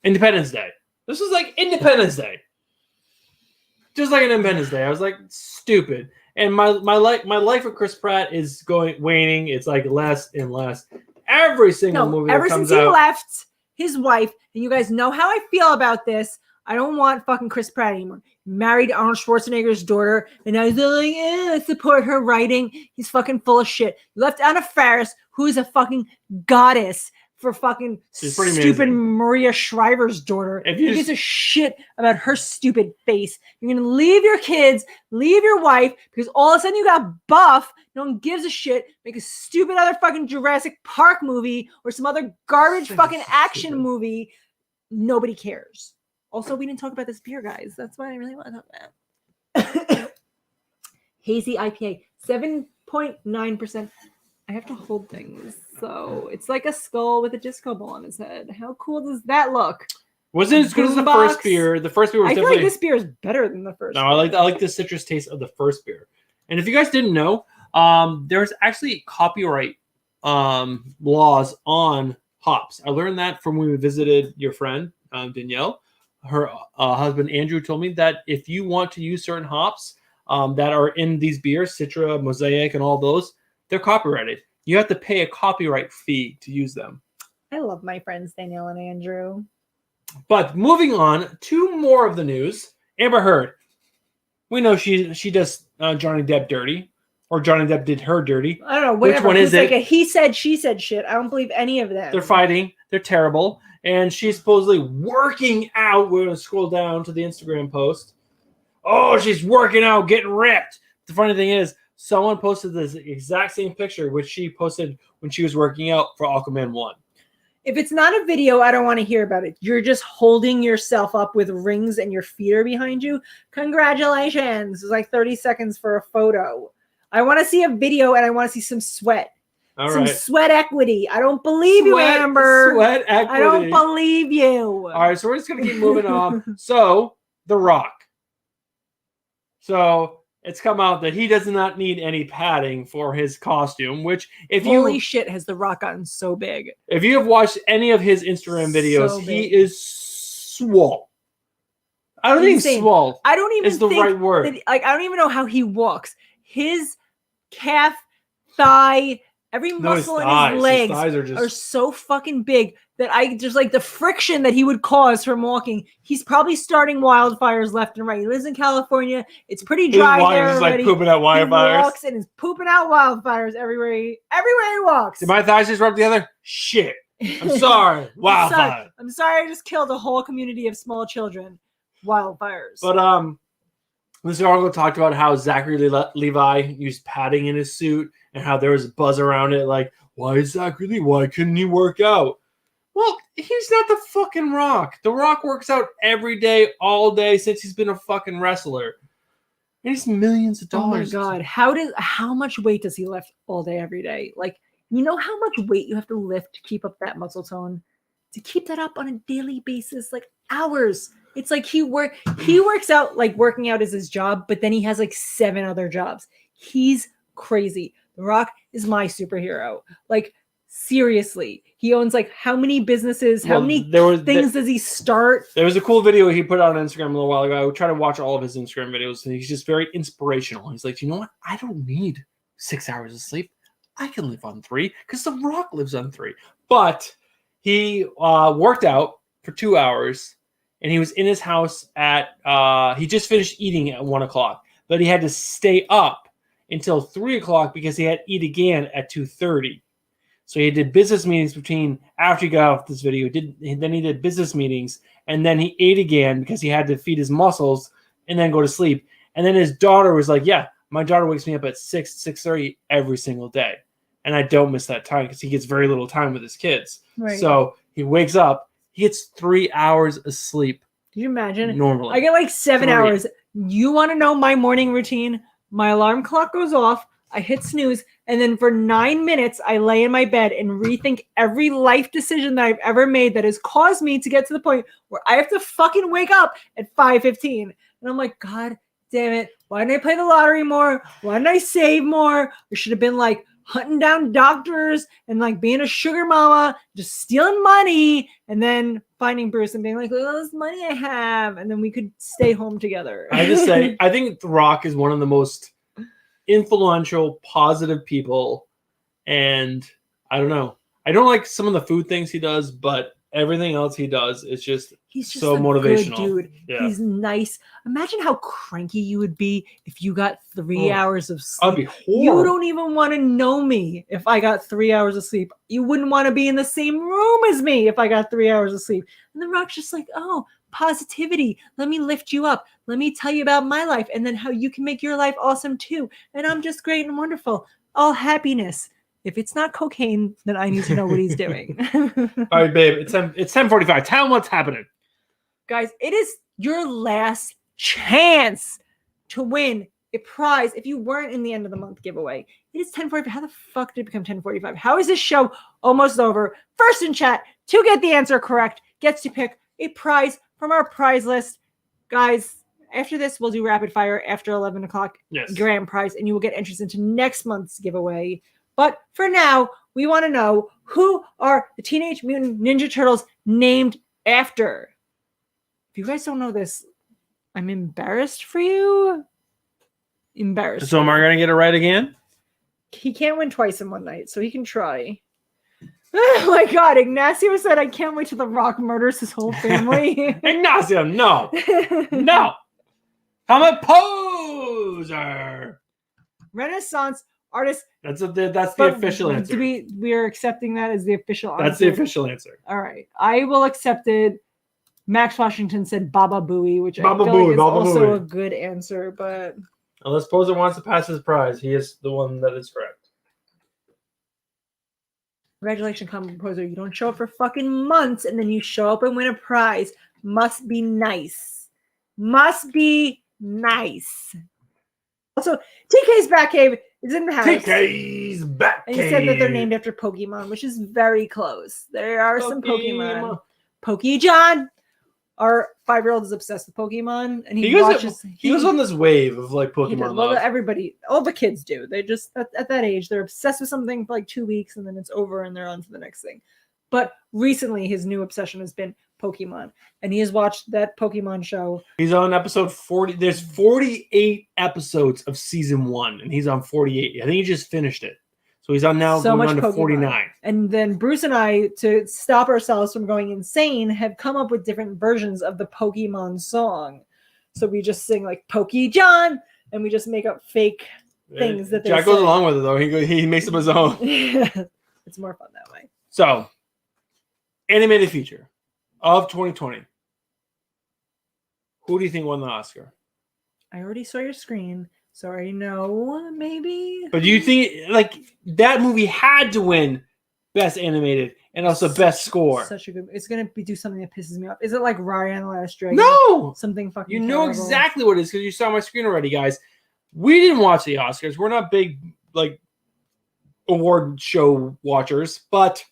Independence Day. This was like Independence Day. Just like an Independence Day. I was like, stupid. And my life with Chris Pratt is waning. It's like less and less. Every single movie ever that comes since he out. left his wife, and you guys know how I feel about this. I don't want fucking Chris Pratt anymore. Married Arnold Schwarzenegger's daughter, and I was like, I support her writing. He's fucking full of shit. You left Anna Faris, who is a fucking goddess, for fucking stupid amazing. Maria Shriver's daughter. If you Who gives a shit about her stupid face? You're gonna leave your kids, leave your wife, because all of a sudden you got buff. No one gives a shit. Make a stupid other fucking Jurassic Park movie or some other garbage fucking action movie. Nobody cares. Also, we didn't talk about this beer, guys. That's why I really want to talk about it. Hazy IPA, 7.9%. I have to hold things. So it's like a skull with a disco ball on his head. How cool does that look? Wasn't as good as the first beer. The first beer was I feel definitely... like this beer is better than the first. No, I like the citrus taste of the first beer. And if you guys didn't know, there's actually copyright laws on hops. I learned that from when we visited your friend, Danielle. Her husband, Andrew, told me that if you want to use certain hops that are in these beers, Citra, Mosaic, and all those, they're copyrighted. You have to pay a copyright fee to use them. I love my friends Danielle and Andrew. But moving on to more of the news, Amber Heard. We know she does Johnny Depp dirty, or Johnny Depp did her dirty. I don't know. Whatever. Which one is like it? a he said, she said shit. I don't believe any of them. They're fighting. They're terrible. And she's supposedly working out. We're going to scroll down to the Instagram post. Oh, she's working out, getting ripped. The funny thing is, someone posted this exact same picture, which she posted when she was working out for Aquaman 1. If it's not a video, I don't want to hear about it. You're just holding yourself up with rings and your feet are behind you. Congratulations. It's like 30 seconds for a photo. I want to see a video and I want to see some sweat. Some sweat equity. I don't believe you, Amber. Sweat equity. I don't believe you. All right, so we're just going to keep moving on. So, The Rock. So, it's come out that he does not need any padding for his costume, which Holy shit, has The Rock gotten so big. If you have watched any of his Instagram videos, he is swole. I don't think swole. I don't even is the think right word. That, I don't even know how he walks. His calf, thigh, every muscle in his legs are so fucking big that I just like the friction that he would cause from walking. He's probably starting wildfires left and right. He lives in California. It's pretty dry there already. Like pooping out wildfires. He walks and is pooping out wildfires everywhere he walks. Did my thighs just rub together? Shit. I'm sorry. Wildfire. I'm sorry I just killed a whole community of small children. Wildfires. But this article talked about how Zachary Levi used padding in his suit and how there was a buzz around it like, why is Zachary Levi? Why couldn't he work out? Well, he's not the fucking Rock. The Rock works out every day, all day since he's been a fucking wrestler. And he's millions of dollars. Oh my God. How much weight does he lift all day, every day? Like, you know how much weight you have to lift to keep up that muscle tone? To keep that up on a daily basis, like hours. It's like he works out, like working out is his job, but then he has like 7 other jobs. He's crazy. The Rock is my superhero. Like, seriously, he owns like how many businesses? How many things does he start? There was a cool video he put out on Instagram a little while ago. I would try to watch all of his Instagram videos, and he's just very inspirational. He's like, you know what? I don't need 6 hours of sleep. I can live on 3 because The Rock lives on 3. But he worked out for 2 hours, and he was in his house at he just finished eating at 1 o'clock, but he had to stay up until 3 o'clock because he had to eat again at 2:30. So he did business meetings after he got off this video. Then he did business meetings, and then he ate again because he had to feed his muscles and then go to sleep. And then his daughter was like, yeah, my daughter wakes me up at 6:30 every single day. And I don't miss that time because he gets very little time with his kids. Right. So he wakes up, he gets 3 hours of sleep. Can you imagine? Normally. I get like 7 hours. You want to know my morning routine? My alarm clock goes off. I hit snooze, and then for 9 minutes, I lay in my bed and rethink every life decision that I've ever made that has caused me to get to the point where I have to fucking wake up at 5:15. And I'm like, God damn it. Why didn't I play the lottery more? Why didn't I save more? I should have been like hunting down doctors and like being a sugar mama, just stealing money, and then finding Bruce and being like, look at all this money I have, and then we could stay home together. I just say, I think The Rock is one of the most influential, positive people, and I don't know. I don't like some of the food things he does, but everything else he does is just he's just so a motivational. good dude. Yeah. He's nice. Imagine how cranky you would be if you got 3 hours of sleep. I'd be horrible. You don't even want to know me if I got 3 hours of sleep. You wouldn't want to be in the same room as me if I got 3 hours of sleep. And The Rock's just like, oh, positivity. Let me lift you up. Let me tell you about my life and then how you can make your life awesome too. And I'm just great and wonderful. All happiness. If it's not cocaine, then I need to know what he's doing. All right, babe. It's 10:45. Tell him what's happening. Guys, it is your last chance to win a prize if you weren't in the end of the month giveaway. It is 10:45. How the fuck did it become 10:45? How is this show almost over? First in chat to get the answer correct gets to pick a prize from our prize list. Guys, after this, we'll do rapid fire after 11 o'clock. Yes. Grand prize, and you will get entries into next month's giveaway. But for now, we want to know, who are the Teenage Mutant Ninja Turtles named after? If you guys don't know this, I'm embarrassed for you. Embarrassed. So am I going to get it right again? He can't win twice in one night, so he can try. Oh my God, Ignacio said, I can't wait till The Rock murders his whole family. Ignacio, no. No. I'm a poser. Renaissance artist. That's the But official answer. We are accepting that as the official answer. That's the official answer. All right. I will accept it. Max Washington said Baba Booey, which Baba I feel Booey, like is Baba also Booey. a good answer, but Unless Poser wants to pass his prize, he is the one that is correct. congratulations, composer. You don't show up for fucking months and then you show up and win a prize. Must be nice. Must be nice. Also, TK's Batcave is in the house. TK's back. And he said that they're named after Pokemon, which is very close. There are some Pokemon. Pokejohn. Our 5-year-old is obsessed with Pokemon, and he watches. He was on this wave of like he did. Pokemon Well, love. everybody, all the kids do. They just at that age, they're obsessed with something for like 2 weeks, and then it's over, and they're on to the next thing. But recently, his new obsession has been Pokemon, and he has watched that Pokemon show. He's on episode 40. There's 48 episodes of season 1, and he's on 48. I think he just finished it. So he's on now So going much on to Pokemon. 49. And then Bruce and I, to stop ourselves from going insane, have come up with different versions of the Pokemon song. So we just sing like Pokejohn, and we just make up fake things that they Jack goes say. along with it though. He makes up his own. It's more fun that way. So, animated feature of 2020. Who do you think won the Oscar? I already saw your screen, so I already know, maybe. But do you think like that movie had to win Best Animated and also Best Score? Such a good. It's gonna do something that pisses me off. Is it like Raya and the Last Dragon? No, Something fucking. you know terrible. exactly what it is because you saw my screen already, guys. We didn't watch the Oscars. We're not big like award show watchers, but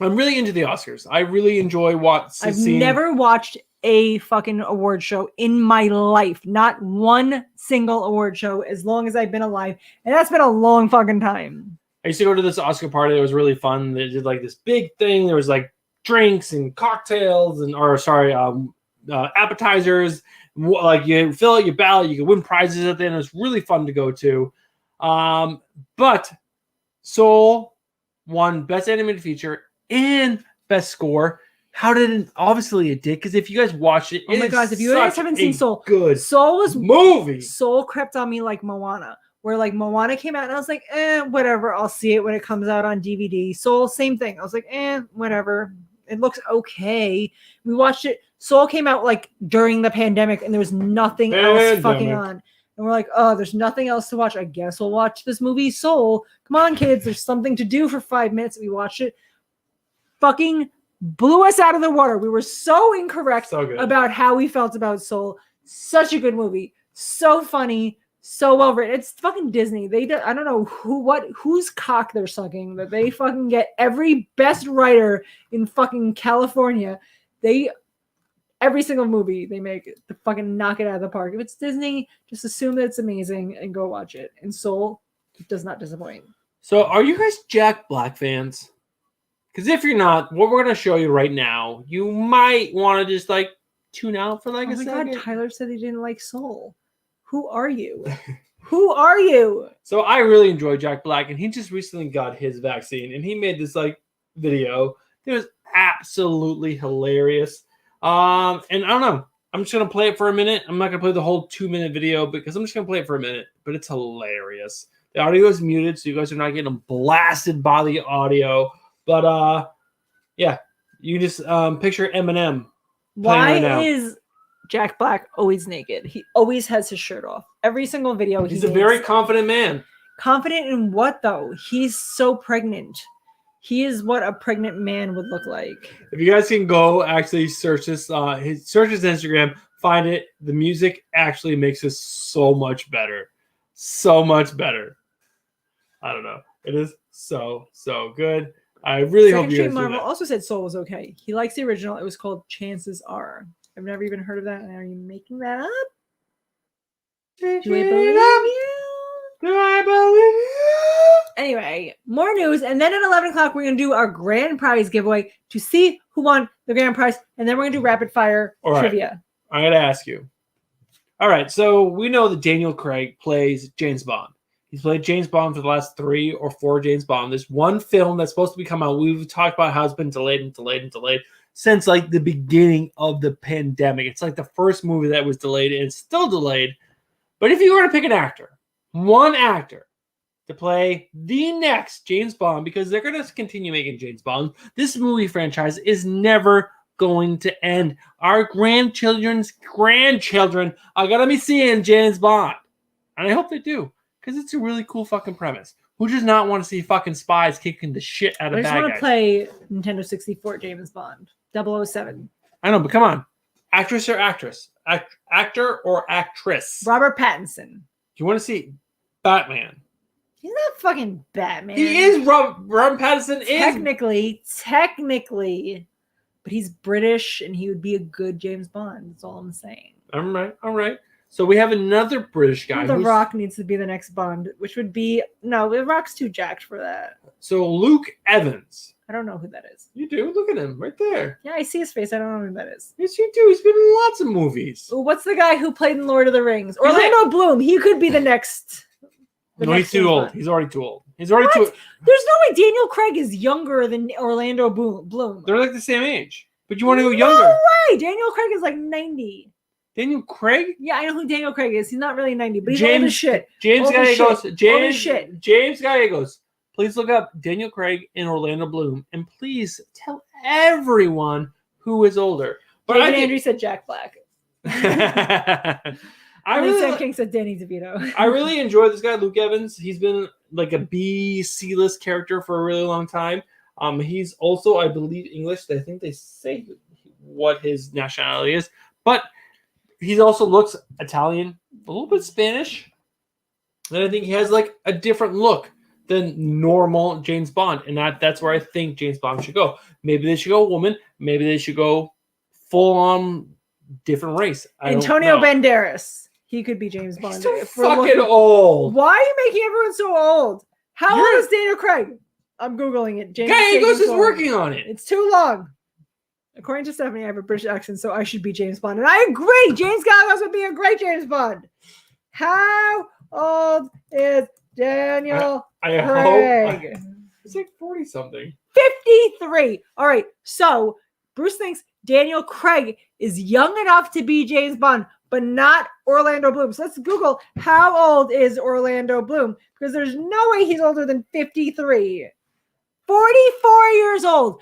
I'm really into the Oscars. I really enjoy I've never watched a fucking award show in my life. Not one single award show as long as I've been alive. And that's been a long fucking time. I used to go to this Oscar party. It was really fun. They did like this big thing. There was like drinks and cocktails appetizers. Like you fill out your ballot, you can win prizes at the end. It was really fun to go to. But Soul won Best Animated Feature and Best Score. How did it? Obviously it did, because if you guys watch it, Oh my God, if you guys haven't seen Soul, good Soul was movie. Soul crept on me like Moana, where like Moana came out and I was like, whatever, I'll see it when it comes out on DVD. Soul, same thing. I was like, whatever. It looks okay. We watched it. Soul came out like during the pandemic and there was nothing else fucking on. And we're like, oh, there's nothing else to watch. I guess we'll watch this movie, Soul. Come on, kids. There's something to do for 5 minutes. We watched it. Fucking blew us out of the water. We were so incorrect about how we felt about Soul. Such a good movie. So funny. So well written. It's fucking Disney. I don't know whose cock they're sucking that they fucking get every best writer in fucking California. Every single movie they make to fucking knock it out of the park. If it's Disney, just assume that it's amazing and go watch it. And Soul does not disappoint. So, are you guys Jack Black fans? Because if you're not, what we're going to show you right now, you might want to just like tune out for like Oh a my second. God, Tyler said he didn't like Soul. Who are you? Who are you? So I really enjoy Jack Black, and he just recently got his vaccine, and he made this like video. It was absolutely hilarious. And I don't know. I'm just gonna play it for a minute. I'm not gonna play the whole 2-minute video because I'm just gonna play it for a minute, but it's hilarious. The audio is muted, so you guys are not getting blasted by the audio. But yeah, you just picture Eminem. Why right now. is Jack Black always naked? He always has his shirt off. Every single video He's a very confident man. confident in what though? He's so pregnant. He is what a pregnant man would look like. If you guys can go actually search this, search his Instagram, find it. The music actually makes this so much better. So much better. I don't know. It is so good. I really hope Second you Street guys do Marvel that. also said Soul was okay. He likes the original. It was called Chances Are. I've never even heard of that. Are you making that up? Do I believe you? Do I believe you? Anyway, more news. And then at 11 o'clock, we're going to do our grand prize giveaway to see who won the grand prize. And then we're going to do rapid fire All right. trivia. I gotta ask you. All right, so we know that Daniel Craig plays James Bond. He's played James Bond for the last 3 or 4 James Bond. There's one film that's supposed to be coming out. We've talked about how it's been delayed since like the beginning of the pandemic. It's like the first movie that was delayed and it's still delayed. But if you were to pick an actor, one actor to play the next James Bond, because they're going to continue making James Bond, this movie franchise is never going to end. Our grandchildren's grandchildren are going to be seeing James Bond. And I hope they do, because it's a really cool fucking premise. Who does not want to see fucking spies kicking the shit out of I just bad want to guys? play Nintendo 64 James Bond 007. I know, but come on. Actress or actress? Actor or actress? Robert Pattinson. You want to see Batman? He's not fucking Batman. He is. Robert Pattinson is. Technically. But he's British and he would be a good James Bond. That's all I'm saying. All right. So we have another British guy. The Rock needs to be the next Bond, which would be... No, The Rock's too jacked for that. So Luke Evans. I don't know who that is. You do? Look at him right there. Yeah, I see his face. I don't know who that is. Yes, you do. He's been in lots of movies. Ooh, what's the guy who played in Lord of the Rings? Orlando Bloom. He could be the next... No, he's too old. He's already too old. He's already too. There's no way Daniel Craig is younger than Orlando Bloom. They're like the same age. But you want to go younger? No way! Daniel Craig is like 90. Daniel Craig? Yeah, I know who Daniel Craig is. He's not really 90, but he's old as shit. James Old as Gallegos. shit. James Old as shit. James Gallegos. Please look up Daniel Craig and Orlando Bloom, and please tell everyone who is older. But David Andrews said Jack Black. Sam King said Danny DeVito. I really enjoy this guy, Luke Evans. He's been like a C-list character for a really long time. He's also, I believe, English. I think they say what his nationality is, but he also looks Italian, a little bit Spanish. And I think he has like a different look than normal James Bond, and that's where I think James Bond should go. Maybe they should go woman. Maybe they should go full-on different race. Antonio Banderas. He could be James Bond. He's so fucking old. Why are you making everyone so old? How old is Daniel Craig? I'm Googling it. Gallegos is working on it. It's too long. According to Stephanie, I have a British accent, so I should be James Bond. And I agree. James Gallegos would be a great James Bond. How old is Daniel Craig? He's like 40-something. 53. All right. So Bruce thinks Daniel Craig is young enough to be James Bond, but not Orlando Bloom. So let's Google how old is Orlando Bloom, because there's no way he's older than 53. 44 years old.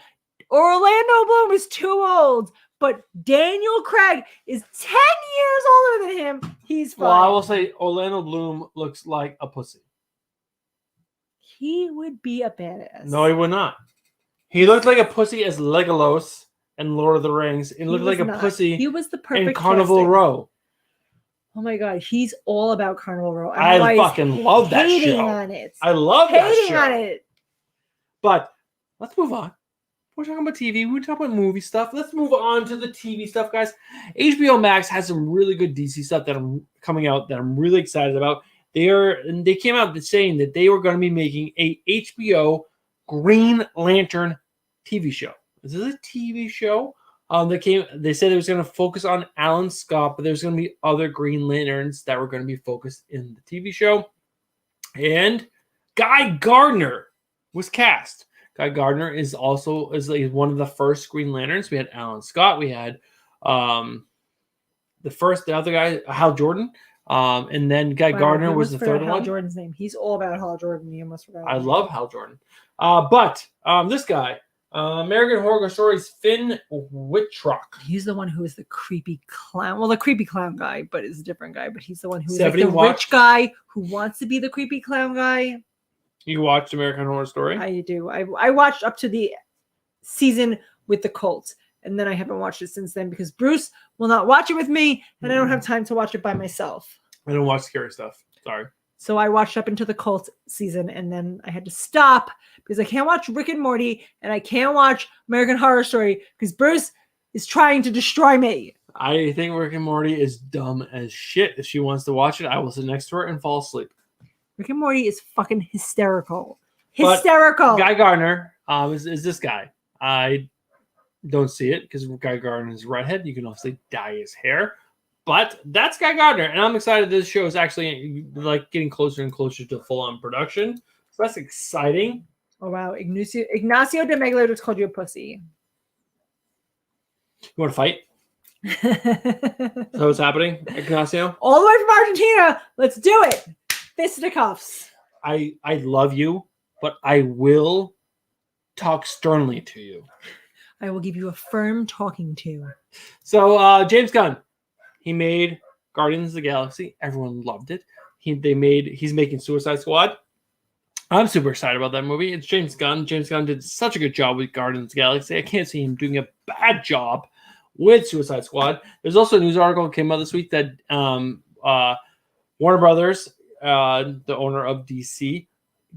Orlando Bloom is too old, but Daniel Craig is 10 years older than him. He's fine. Well, I will say Orlando Bloom looks like a pussy. He would be a badass. No, he would not. He looked like a pussy as Legolas in Lord of the Rings. He looked like a pussy. He was the perfect in Carnival casting. Row. Oh my god, he's all about Carnival Row. I fucking love that show. On it. I love that show. Hating on it. But let's move on. We're talking about TV. We're talking about movie stuff. Let's move on to the TV stuff, guys. HBO Max has some really good DC stuff that I'm coming out that I'm really excited about. They came out saying that they were going to be making a HBO Green Lantern TV show. This is a TV show. They said it was going to focus on Alan Scott, but there's going to be other Green Lanterns that were going to be focused in the TV show. And Guy Gardner was cast. Guy Gardner is like one of the first Green Lanterns. We had Alan Scott. We had the other guy, Hal Jordan. And then Guy Gardner was the third one. Hal Jordan's name. He's all about Hal Jordan. You almost forgot. I love Hal Jordan. But this guy, American Horror Stories Finn Wittrock. He's the one who is the creepy clown. Well, the creepy clown guy, but is a different guy. But he's the one who's like the rich guy who wants to be the creepy clown guy. You watched American Horror Story? I do. I watched up to the season with the Colts, and then I haven't watched it since then because Bruce will not watch it with me, and I don't have time to watch it by myself. I don't watch scary stuff. Sorry. So I watched up into the Colts season, and then I had to stop because I can't watch Rick and Morty, and I can't watch American Horror Story because Bruce is trying to destroy me. I think Rick and Morty is dumb as shit. If she wants to watch it, I will sit next to her and fall asleep. Rick and Morty is fucking hysterical. Hysterical. But Guy Gardner is this guy. I don't see it because Guy Gardner is a redhead. You can obviously dye his hair. But that's Guy Gardner. And I'm excited this show is actually like getting closer and closer to full-on production. So that's exciting. Oh, wow. Ignacio de Megalo just called you a pussy. You want to fight? So what's happening, Ignacio? All the way from Argentina. Let's do it. Fisticuffs. I love you, but I will talk sternly to you. I will give you a firm talking to. So James Gunn, he made Guardians of the Galaxy. Everyone loved it. He's making Suicide Squad. I'm super excited about that movie. It's James Gunn. James Gunn did such a good job with Guardians of the Galaxy. I can't see him doing a bad job with Suicide Squad. There's also a news article that came out this week that Warner Brothers, the owner of DC,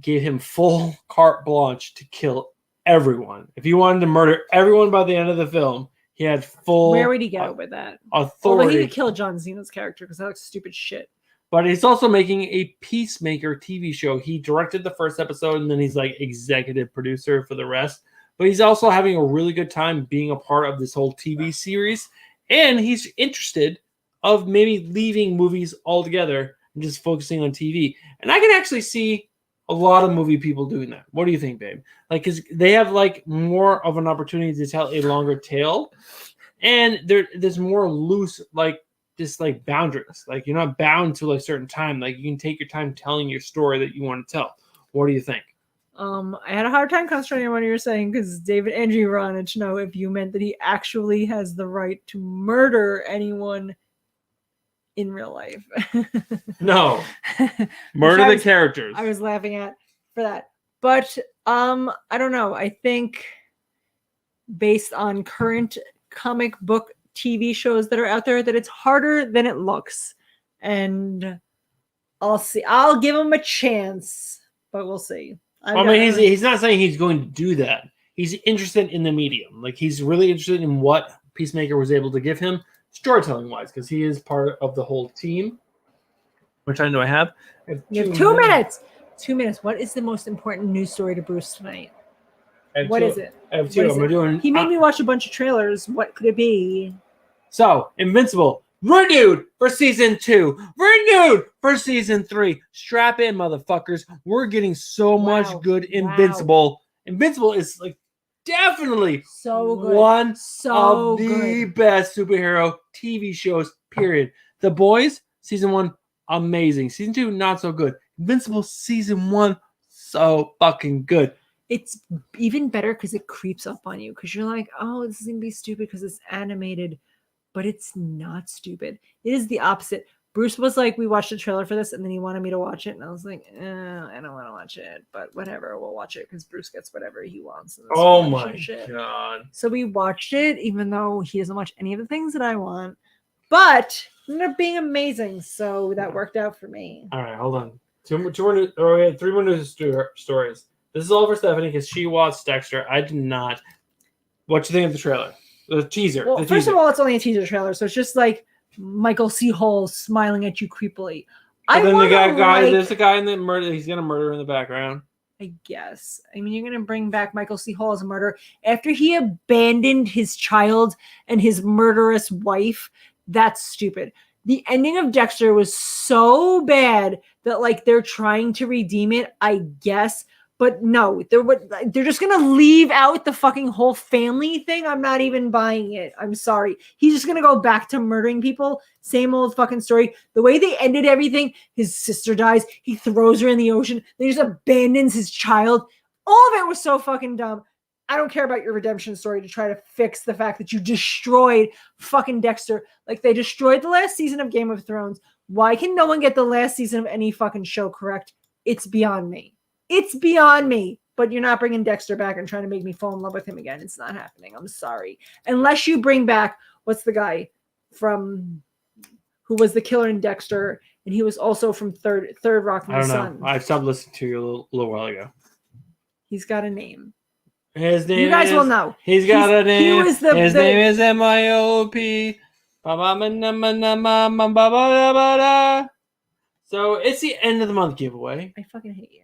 gave him full carte blanche to kill everyone. If he wanted to murder everyone by the end of the film, he had full. Where would he go with that? Authority. Although he could kill John Cena's character because that looks stupid shit. But he's also making a Peacemaker TV show. He directed the first episode, and then he's like executive producer for the rest. But he's also having a really good time being a part of this whole TV series. And he's interested of maybe leaving movies altogether and just focusing on TV. And I can actually see a lot of movie people doing that. What do you think, babe? Like, because they have like more of an opportunity to tell a longer tale. And there's more loose, like, just like boundaries. Like, you're not bound to like certain time. Like, you can take your time telling your story that you want to tell. What do you think? I had a hard time concentrating on what you were saying because David Andrew wanted to know if you meant that he actually has the right to murder anyone in real life. No. Murder the characters. I was laughing at for that. But I don't know. I think based on current comic book TV shows that are out there that it's harder than it looks. And I'll see. I'll give him a chance, but we'll see. I mean, he's not saying he's going to do that. He's interested in the medium. Like, he's really interested in what Peacemaker was able to give him storytelling-wise, because he is part of the whole team, which I know I have. You have 2 minutes. 2 minutes. What is the most important news story to Bruce tonight? What is it? I have two. He made me watch a bunch of trailers. What could it be? So, Invincible. Renewed for season 2. Renewed for season 3. Strap in, motherfuckers. We're getting so much good Invincible. Wow. Invincible is like definitely so good. One of the best superhero TV shows, period. The Boys, season 1, amazing. Season 2, not so good. Invincible season 1, so fucking good. It's even better because it creeps up on you because you're like, oh, this is going to be stupid because it's animated. But it's not stupid. It is the opposite. Bruce was like, we watched a trailer for this, and then he wanted me to watch it. And I was like, I don't want to watch it. But whatever, we'll watch it because Bruce gets whatever he wants. Oh my God. So we watched it, even though he doesn't watch any of the things that I want. But it ended up being amazing. So that worked out for me. All right, hold on. 3 more news stories. This is all for Stephanie because she watched Dexter. I did not. What do you think of the trailer? The teaser. Well, first of all, it's only a teaser trailer, so it's just like Michael C. Hall smiling at you creepily. But then wanna, there's a guy in the murder. He's gonna murder in the background. I guess. I mean, you're going to bring back Michael C. Hall as a murderer after he abandoned his child and his murderous wife. That's stupid. The ending of Dexter was so bad that like they're trying to redeem it, I guess. But no, they're just going to leave out the fucking whole family thing. I'm not even buying it. I'm sorry. He's just going to go back to murdering people. Same old fucking story. The way they ended everything, his sister dies. He throws her in the ocean. Then he just abandons his child. All of it was so fucking dumb. I don't care about your redemption story to try to fix the fact that you destroyed fucking Dexter. Like they destroyed the last season of Game of Thrones. Why can no one get the last season of any fucking show correct? It's beyond me. It's beyond me, but you're not bringing Dexter back and trying to make me fall in love with him again. It's not happening. I'm sorry. Unless you bring back, what's the guy from who was the killer in Dexter, and he was also from Third Rock from the Sun. I don't know. I stopped listening to you a little while ago. He's got a name. His name. You guys will know. His name is MIOP. So it's the end of the month giveaway. I fucking hate you.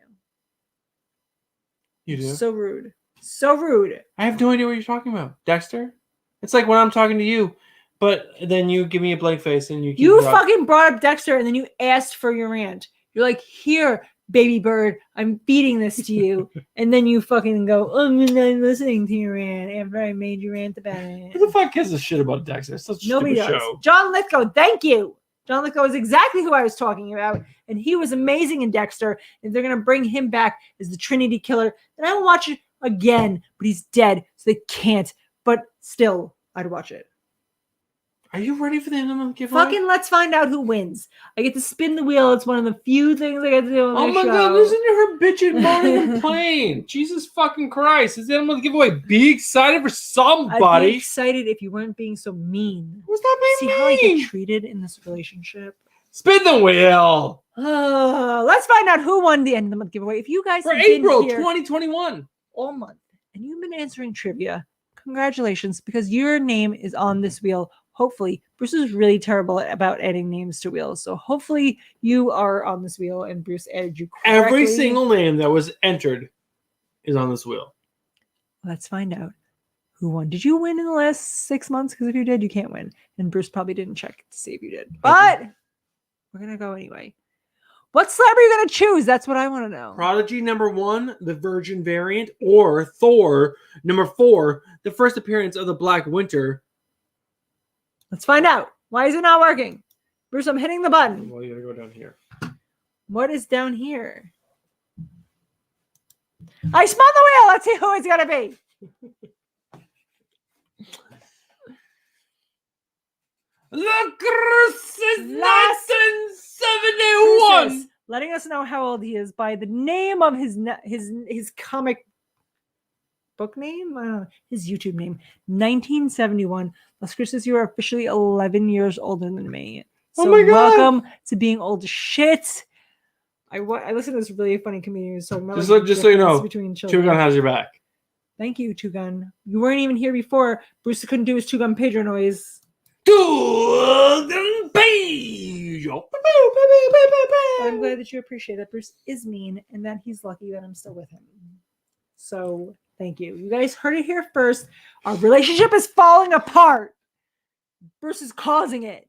You do? So rude. So rude. I have no idea what you're talking about. Dexter? It's like when I'm talking to you, but then you give me a blank face and you fucking brought up Dexter and then you asked for your rant. You're like, here, baby bird, I'm feeding this to you. And then you fucking go, oh, I'm not listening to your rant after I made you rant about it. Who the fuck gives a shit about Dexter? It's such a Nobody stupid does. show. John Lithgow, thank you. John Lithgow is exactly who I was talking about, and he was amazing in Dexter. If they're going to bring him back as the Trinity Killer, then I will watch it again, but he's dead, so they can't. But still, I'd watch it. Are you ready for the end of the month giveaway? Fucking let's find out who wins. I get to spin the wheel. It's one of the few things I get to do on Oh my my show. god, listen to her bitching, moaning, and complaining. Jesus fucking Christ. It's the end of the month giveaway. Be excited for I'd somebody. be excited if you weren't being so mean. Who's not being See mean? how I get treated in this relationship? Spin the wheel. Let's find out who won the end of the month giveaway. If you guys For have been April here 2021. all month and you've been answering trivia, congratulations, because your name is on this wheel. Hopefully, Bruce is really terrible about adding names to wheels. So hopefully you are on this wheel and Bruce added you correctly. Every single name that was entered is on this wheel. Let's find out who won. Did you win in the last 6 months? Because if you did, you can't win. And Bruce probably didn't check to see if you did. But we're going to go anyway. What slab are you going to choose? That's what I want to know. Prodigy #1, the Virgin variant, or Thor #4, the first appearance of the Black Winter. Let's find out. Why is it not working? Bruce, I'm hitting the button. Well, you gotta go down here. What is down here? I spun the wheel. Let's see who it's going to be. The Chris is 1971. Letting us know how old he is by the name of his comic book name, his YouTube name, 1971. Las Cruces, you are officially 11 years older than me. So oh my God. Welcome to being old as shit. I listened to this really funny comedian who's talking about Just like, so you know, between children. Two Gun has your back. Thank you, Two Gun. You weren't even here before. Bruce couldn't do his Two Gun Pedro noise. Two Gun Pedro. But I'm glad that you appreciate that Bruce is mean and that he's lucky that I'm still with him. So thank you. You guys heard it here first. Our relationship is falling apart. Bruce is causing it.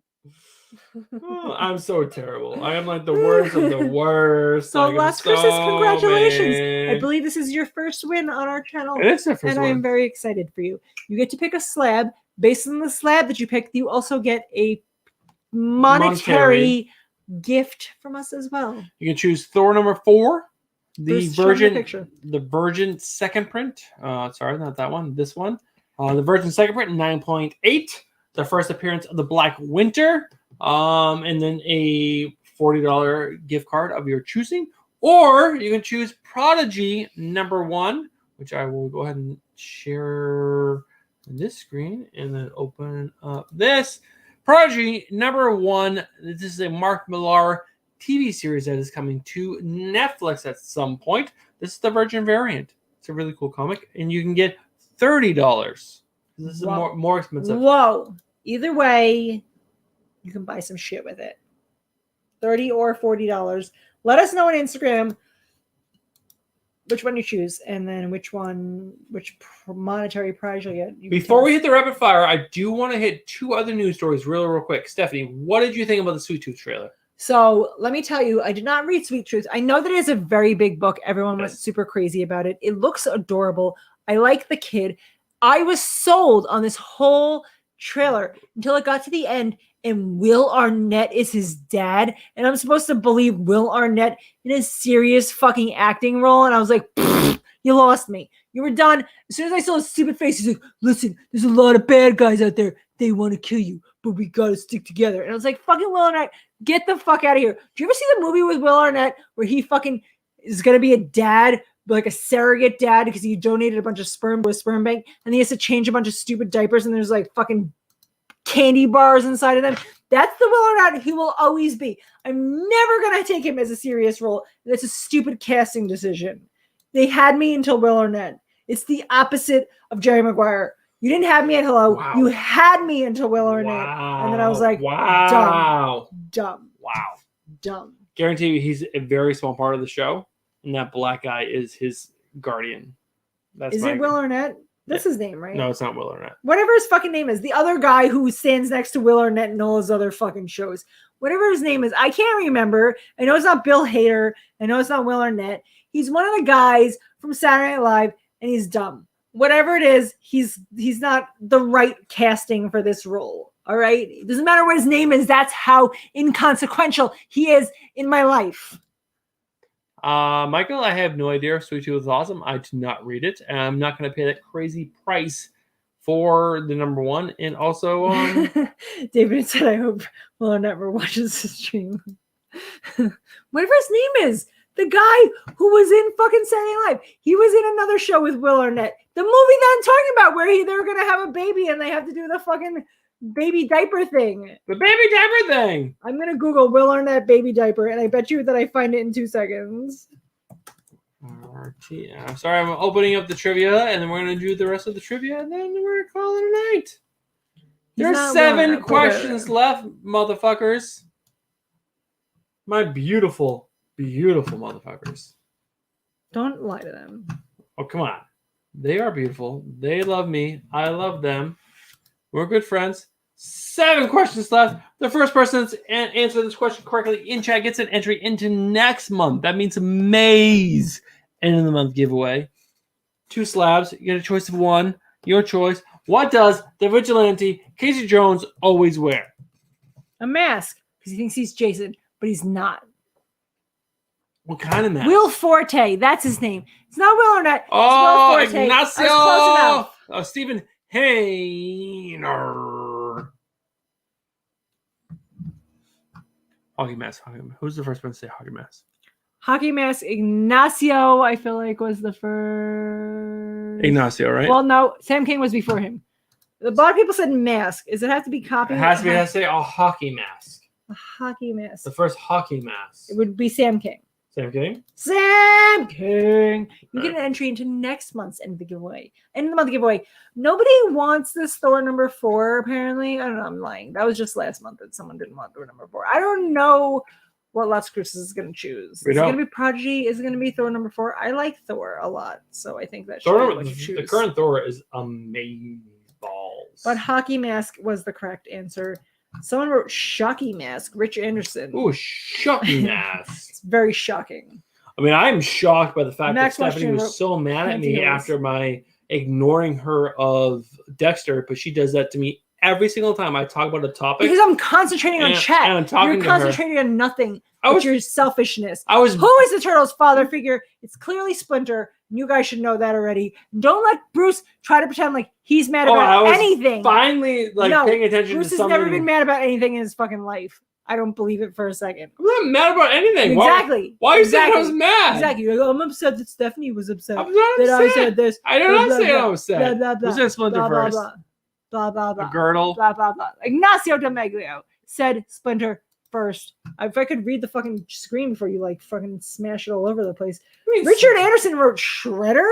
Oh, I'm so terrible. I am like the worst of the worst. So Las Cruces, congratulations. Mad. I believe this is your first win on our channel. It is the first and one. I am very excited for you. You get to pick a slab. Based on the slab that you pick, you also get a monetary gift from us as well. You can choose Thor #4, Bruce, show me the picture. the Virgin second print. Sorry, not that one. This one. The Virgin second print, 9.8. The first appearance of the Black Winter. And then a $40 gift card of your choosing. Or you can choose Prodigy #1, which I will go ahead and share this screen and then open up this. Prodigy #1. This is a Mark Millar TV series that is coming to Netflix at some point. This is the Virgin variant. It's a really cool comic, and you can get $30. This is more expensive. Whoa. Either way, you can buy some shit with it. $30 or $40. Let us know on Instagram which one you choose, and then which monetary prize you'll get. Before we hit the rapid fire, I do want to hit 2 other news stories real quick. Stephanie, what did you think about the Sweet Tooth trailer? So let me tell you, I did not read Sweet Tooth. I know that it is a very big book. Everyone was super crazy about it. It looks adorable. I like the kid. I was sold on this whole trailer until it got to the end, and Will Arnett is his dad, and I'm supposed to believe Will Arnett in a serious fucking acting role, and I was like, you lost me. You were done. As soon as I saw his stupid face, he's like, listen, there's a lot of bad guys out there. They want to kill you, but we gotta stick together. And I was like, fucking Will Arnett, get the fuck out of here. Do you ever see the movie with Will Arnett where he fucking is gonna be a dad, like a surrogate dad, because he donated a bunch of sperm to a sperm bank, and he has to change a bunch of stupid diapers, and there's like fucking candy bars inside of them? That's the Will Arnett he will always be. I'm never going to take him as a serious role. That's a stupid casting decision. They had me until Will Arnett. It's the opposite of Jerry Maguire. You didn't have me at Hello. Wow. You had me until Will Arnett. Wow. And then I was like, wow. Dumb. Wow. Dumb. Guarantee you he's a very small part of the show, and that black guy is his guardian. Is it Will Arnett? That's his name, right? No, it's not Will Arnett. Whatever his fucking name is. The other guy who stands next to Will Arnett in all his other fucking shows. Whatever his name is. I can't remember. I know it's not Bill Hader. I know it's not Will Arnett. He's one of the guys from Saturday Night Live, and he's dumb. Whatever it is, he's not the right casting for this role. All right? It doesn't matter what his name is. That's how inconsequential he is in my life. Michael, I have no idea if Sweet Tooth is awesome. I did not read it, and I'm not going to pay that crazy price for the number one. And also, David said, I hope Will Arnett never watches the stream. Whatever his name is, the guy who was in fucking Saturday Night Live, he was in another show with Will Arnett. The movie that I'm talking about, where they're going to have a baby and they have to do the fucking baby diaper thing. The baby diaper thing. I'm going to Google Will Arnett baby diaper, and I bet you that I find it in 2 seconds. I'm sorry, I'm opening up the trivia, and then we're going to do the rest of the trivia, and then we're going to call it a night. There's 7 questions left, motherfuckers. My beautiful, beautiful motherfuckers. Don't lie to them. Oh, come on. They are beautiful. They love me. I love them. We're good friends. 7 questions left. The first person to answer this question correctly in chat gets an entry into next month. That means May's end of the month giveaway. 2 slabs. You get a choice of 1. Your choice. What does the vigilante Casey Jones always wear? A mask, because he thinks he's Jason, but he's not. What kind of mask? Will Forte. That's his name. It's not Will Arnett. It's Oh, Will Forte. Ignacio. I was close enough. Oh, Stephen Hayner. Hockey mask. Who's the first one to say hockey mask? Hockey mask. Ignacio, I feel like, was the first. Ignacio, right? Well, no. Sam King was before him. A lot of people said mask. Does it have to be copy? It has to say a hockey mask. A hockey mask. The first hockey mask. It would be Sam King. Sam King? Sam King. You get an entry into next month's end of the giveaway. End of the month giveaway. Nobody wants this Thor number 4, apparently. I don't know. I'm lying. That was just last month that someone didn't want Thor number 4. I don't know what Las Cruces is going to choose. Is it going to be Prodigy? Is it going to be Thor number 4? I like Thor a lot, so I think that should be what you choose. The current Thor is amazing balls. But hockey mask was the correct answer. Someone wrote shocky mask. Rich Anderson. Ooh, shocky mask. It's very shocking. I mean, I'm shocked by the fact Max that Stephanie was so mad at me after my ignoring her of Dexter, but she does that to me every single time I talk about a topic. Because I'm concentrating on chat. And I'm talking You're concentrating on nothing. But your selfishness. Who is the Turtles' father figure? It's clearly Splinter. You guys should know that already. Don't let Bruce try to pretend like he's mad about anything. Finally, paying attention Bruce to something. Bruce has never been mad about anything in his fucking life. I don't believe it for a second. I'm not mad about anything. Exactly. Why are you saying I was mad? Exactly. You're like, I'm upset that Stephanie was upset. I'm not upset. That I said this. I did not say I was upset. Blah, blah, blah, was that Splinter blah, first? blah, blah, blah, blah. A girdle. Blah, blah, blah. Ignacio D'Ameglio said Splinter first. If I could read the fucking screen before you fucking smash it all over the place. Richard Anderson wrote Shredder?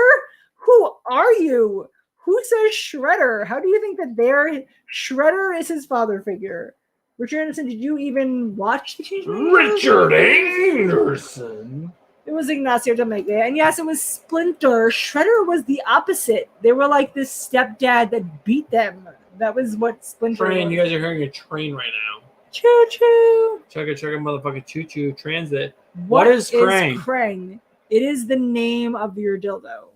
Who are you? Who says Shredder? How do you think that Shredder is his father figure? Richard Anderson, did you even watch the Teenage Mutant Ninja Richard Turtles? Anderson. It was Ignacio Domenech. And yes, it was Splinter. Shredder was the opposite. They were like this stepdad that beat them. That was what Splinter Train. was. You guys are hearing a train right now. Choo choo. Chugga chugga motherfucking choo choo transit. What is Krang? Krang? It is the name of your dildo.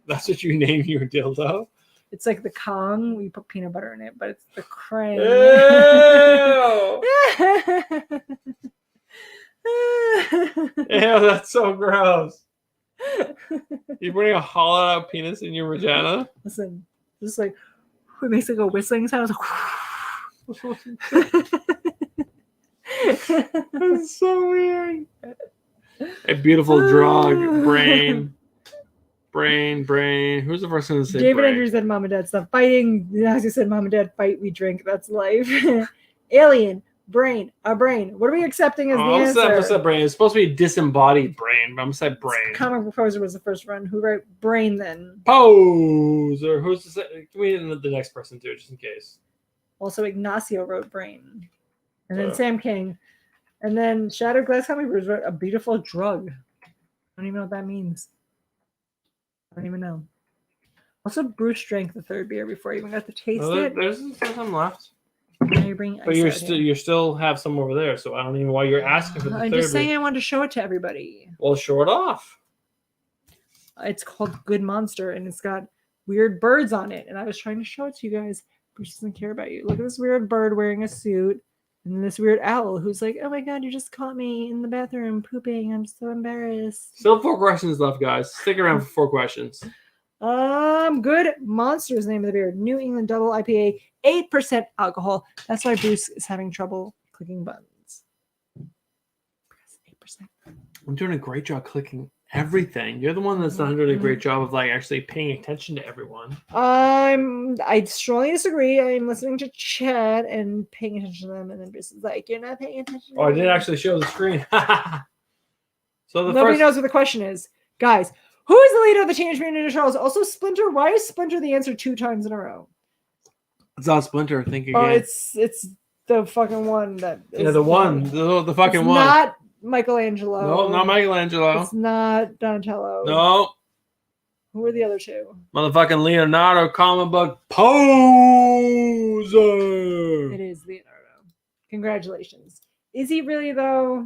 That's what you name your dildo? It's like the Kong. We put peanut butter in it, but it's the Krang. Ew. Ew, that's so gross. You putting a hollowed out penis in your vagina? Listen, just like it makes like a whistling sound. That's so weird. A beautiful drug, brain. Who's the first one to say David brain? Andrews said, "Mom and Dad stop fighting." Nazia said, "Mom and Dad fight. We drink. That's life." Alien, brain, a brain. What are we accepting as the I'm answer? gonna say brain. It's supposed to be a disembodied brain, but I'm gonna say brain. Comic Book Poser was the first run. Who wrote brain then? Poser. Who's the second? Give me the next person too, just in case. Also, Ignacio wrote brain, and then Oh. Sam King, and then Shattered Glass Comic Brews wrote a beautiful drug. I don't even know what that means. I don't even know. Also, Bruce drank the third beer before he even got to taste it. There's some left, Now you're bringing but ice out here. you still have some over there. So I don't even know why you're asking for the I'm third. just saying I wanted to show it to everybody. Well, show it off. It's called Good Monster, and it's got weird birds on it. And I was trying to show it to you guys. Bruce doesn't care about you. Look at this weird bird wearing a suit, and then this weird owl who's like, "Oh my god, you just caught me in the bathroom pooping. I'm so embarrassed." Still 4 questions left, guys. Stick around for 4 questions. Good Monster is the name of the beer. New England Double IPA, 8% alcohol. That's why Bruce is having trouble clicking buttons. Press 8%. I'm doing a great job clicking everything. You're the one that's not doing a great job of like actually paying attention to everyone. I strongly disagree. I'm listening to chat and paying attention to them, and then Bruce is like, "You're not paying attention." Oh, I did actually show the screen. So the Nobody first. knows what the question is, guys. Who is the leader of the Teenage Mutant Ninja Turtles? Also, Splinter. Why is Splinter the answer 2 times in a row? It's not Splinter. Think again. Oh, it's the fucking one that. Yeah, the one. The fucking it's one. Not Michelangelo. No, not Michelangelo. It's not Donatello. No. Who are the other 2? Motherfucking Leonardo comic book poser. It is Leonardo. Congratulations. Is he really though?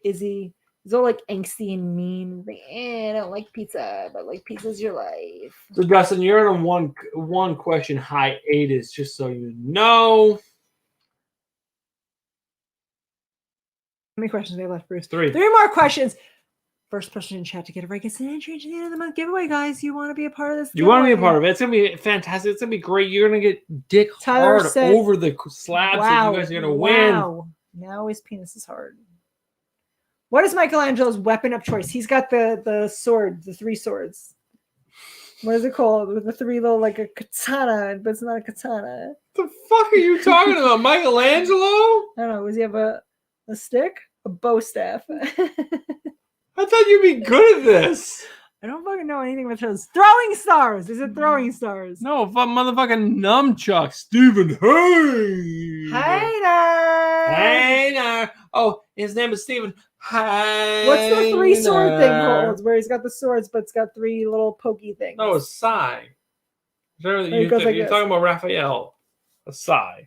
Is he? He's all like angsty and mean. Like, I don't like pizza, but like pizza's your life. So Dustin, you're on a one question hiatus, just so you know. How many questions do we have left, Bruce? 3. 3 more questions. First person in chat to get it right gets an entry to the end of the month giveaway, guys. You want to be a part of this? You want to be a giveaway? part of it? It's gonna be fantastic. It's gonna be great. You're gonna get dick Tyler hard said- over the slabs, and you guys are gonna win. Wow. Now his penis is hard. What is Michelangelo's weapon of choice? He's got the sword, the 3 swords. What is it called? With the 3 little, like a katana, but it's not a katana. What the fuck are you talking about, Michelangelo? I don't know. Does he have a stick? A bow staff? I thought you'd be good at this. I don't fucking know anything about those. Throwing stars. Is it throwing stars? No, motherfucking nunchuck, Stephen Hayes. Hey there. Hey there. Oh, his name is Stephen Hayes. What's the 3 sword thing called? Where he's got the swords, but it's got 3 little pokey things. No, it's Psy. it goes like You're this. talking about Raphael. A Psy.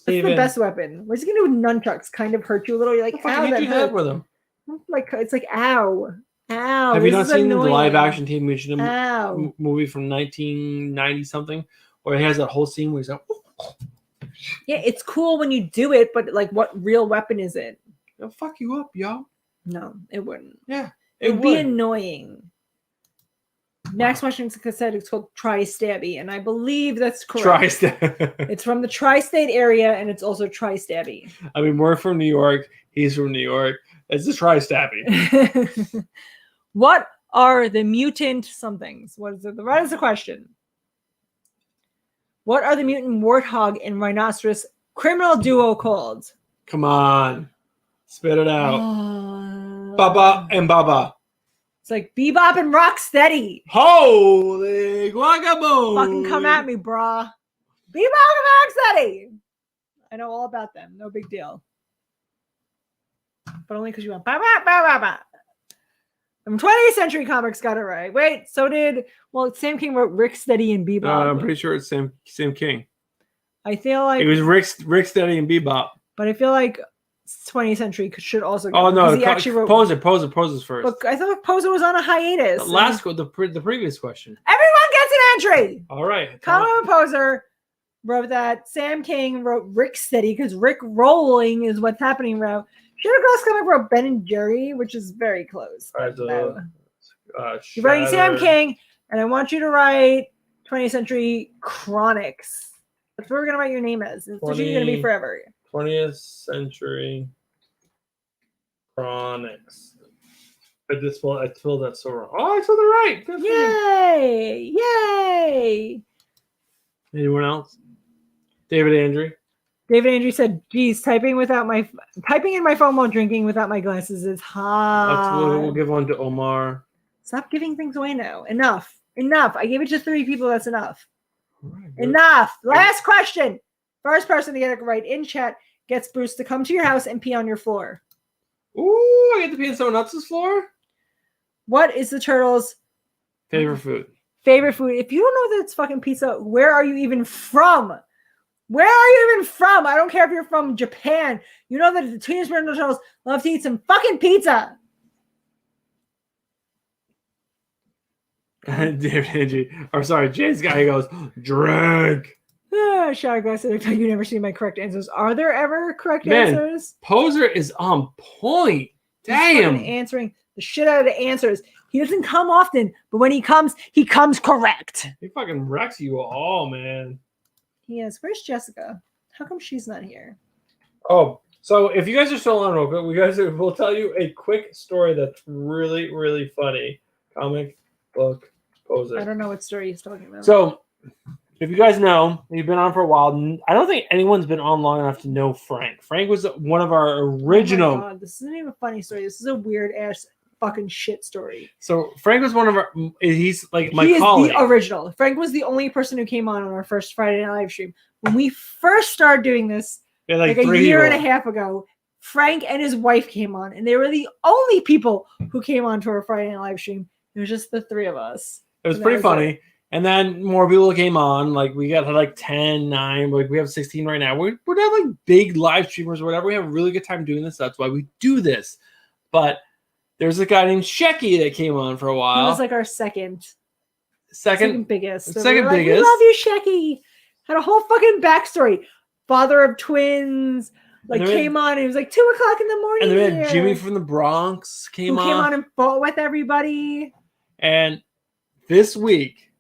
That's the best weapon. What's he gonna do with nunchucks? Kind of hurt you a little. You're like, What the fuck ow, did that you have hurt. with him? Like it's like ow, ow. Have you this not is seen the annoying. live action Teen Mutant Ow. movie from 1990 something, where he has that whole scene where he's like, Yeah, it's cool when you do it, but like, what real weapon is it? "It'll fuck you up, yo." No, it wouldn't. Yeah, It'd be annoying. Next question said it's called Tri-Stabby, and I believe that's correct. Tri-State. It's from the tri-state area, and it's also Tri-Stabby. I mean, we're from New York. He's from New York. It's a Tri-Stabby. What are the mutant somethings? What is it? What is the question? What are the mutant warthog and rhinoceros criminal duo called? Come on, spit it out. Baba and Baba. It's like Bebop and Rocksteady. Holy guacamole! Fucking come at me, brah. Bebop and Rocksteady. I know all about them. No big deal. But only because you went ba ba ba ba ba. 20th Century Comics got it right. Wait, so did Sam King wrote Rick Steady and Bebop. I'm pretty sure it's Sam King. I feel like it was Rick Steady and Bebop. But I feel like 20th Century should also get no, he actually wrote Poser's first. But I thought Poser was on a hiatus. The previous question. Everyone gets an entry. All right. Colin Poser wrote that. Sam King wrote Rick Steady because Rick rolling is what's happening now. Shadow Cross Comic wrote Ben and Jerry, which is very close. All right, so, you're writing Sam King, and I want you to write 20th Century Chronics. That's what we're gonna write your name as. It's what you're gonna be forever. 20th Century Chronics. I spelled that so wrong. Oh, I spelled it right. Good Yay! Yay! Anyone else? David Andrew. David Andrew said, "Geez, typing in my phone while drinking without my glasses is hard." We'll give one to Omar. Stop giving things away now. Enough. I gave it to 3 people. That's enough. Right, Enough. Last question. First person to get it right in chat gets Bruce to come to your house and pee on your floor. Ooh, I get to pee on someone else's floor? What is the turtle's favorite food? If you don't know that it's fucking pizza, where are you even from? I don't care if you're from Japan. You know that the Teenage Mutant Ninja Turtles love to eat some fucking pizza. Jay's guy goes, drink. Shadow Glass said, you never see my correct answers. Are there ever correct answers? Poser is on point. Damn. He's answering the shit out of the answers. He doesn't come often, but when he comes correct. He fucking wrecks you all, man. Yes. Where's Jessica? How come she's not here? Oh, so if you guys are still on real quick, we'll tell you a quick story that's really, really funny. Comic book Poser. I don't know what story he's talking about. So, if you guys know, you've been on for a while. I don't think anyone's been on long enough to know Frank. Frank was one of our original. Oh my God, this isn't even a funny story. This is a weird ass fucking shit story. So Frank was one of our. He's like my colleague. The original. Frank was the only person who came on our first Friday Night live stream when we first started doing this. Yeah, like a year and a half ago. Frank and his wife came on, and they were the only people who came on to our Friday Night live stream. It was just the 3 of us. It was pretty funny. And then more people came on. Like we got like 10, 9. Like we have 16 right now. We're not like big live streamers or whatever. We have a really good time doing this. That's why we do this. But there's a guy named Shecky that came on for a while. He was like our second biggest. So second biggest. We love you, Shecky. Had a whole fucking backstory. Father of twins. Like came on. And it was like 2:00 in the morning. And then we had Jimmy from the Bronx came on and fought with everybody. And this week,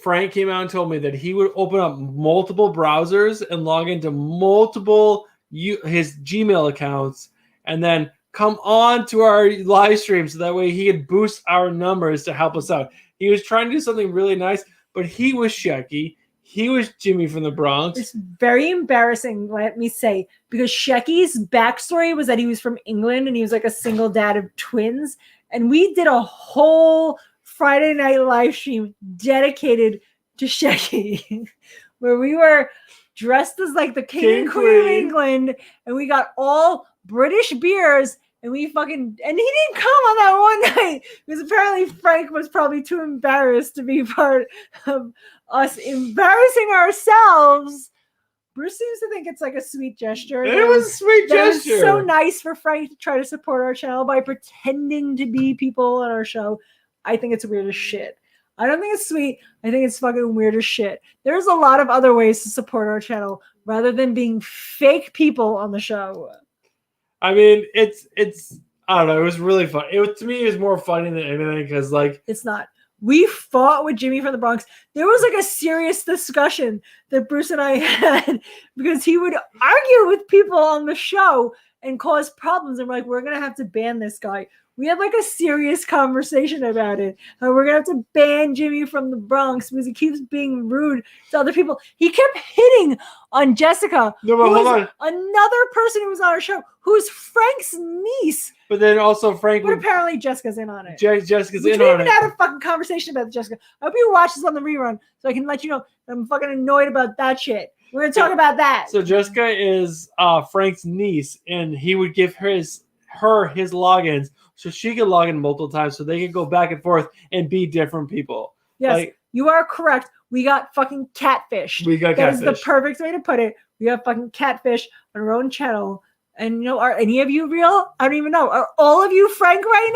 Frank came out and told me that he would open up multiple browsers and log into multiple his Gmail accounts and then come on to our live stream so that way he could boost our numbers to help us out. He was trying to do something really nice, but he was Shecky. He was Jimmy from the Bronx. It's very embarrassing, let me say, because Shecky's backstory was that he was from England and he was like a single dad of twins. And we did a whole Friday night live stream dedicated to Shecky, where we were dressed as like the king and queen of England, and we got all British beers, and he didn't come on that one night because apparently Frank was probably too embarrassed to be part of us embarrassing ourselves. Bruce seems to think it's like a sweet gesture. It was a sweet gesture. It's so nice for Frank to try to support our channel by pretending to be people on our show. I think it's weird as shit. I don't think it's sweet. I think it's fucking weird as shit. There's a lot of other ways to support our channel rather than being fake people on the show. I mean, it's I don't know. It was really fun. To me, it was more funny than anything because like it's not. We fought with Jimmy from the Bronx. There was like a serious discussion that Bruce and I had because he would argue with people on the show and cause problems. And we're like, we're gonna have to ban this guy. We had like a serious conversation about it. And we're going to have to ban Jimmy from the Bronx because he keeps being rude to other people. He kept hitting on Jessica, hold on. Another person who was on our show, who's Frank's niece. But then also Frank. But apparently Jessica's in on it. Jessica's in on it. We even had a fucking conversation about Jessica. I hope you watch this on the rerun so I can let you know that I'm fucking annoyed about that shit. We're gonna talk about that. So Jessica is Frank's niece, and he would give her his logins so she could log in multiple times so they could go back and forth and be different people. Yes, Like, you are correct. We got fucking catfish. we got That is catfish. the perfect way to put it. We got fucking catfish on our own channel. And are any of you real? I don't even know. Are all of you Frank right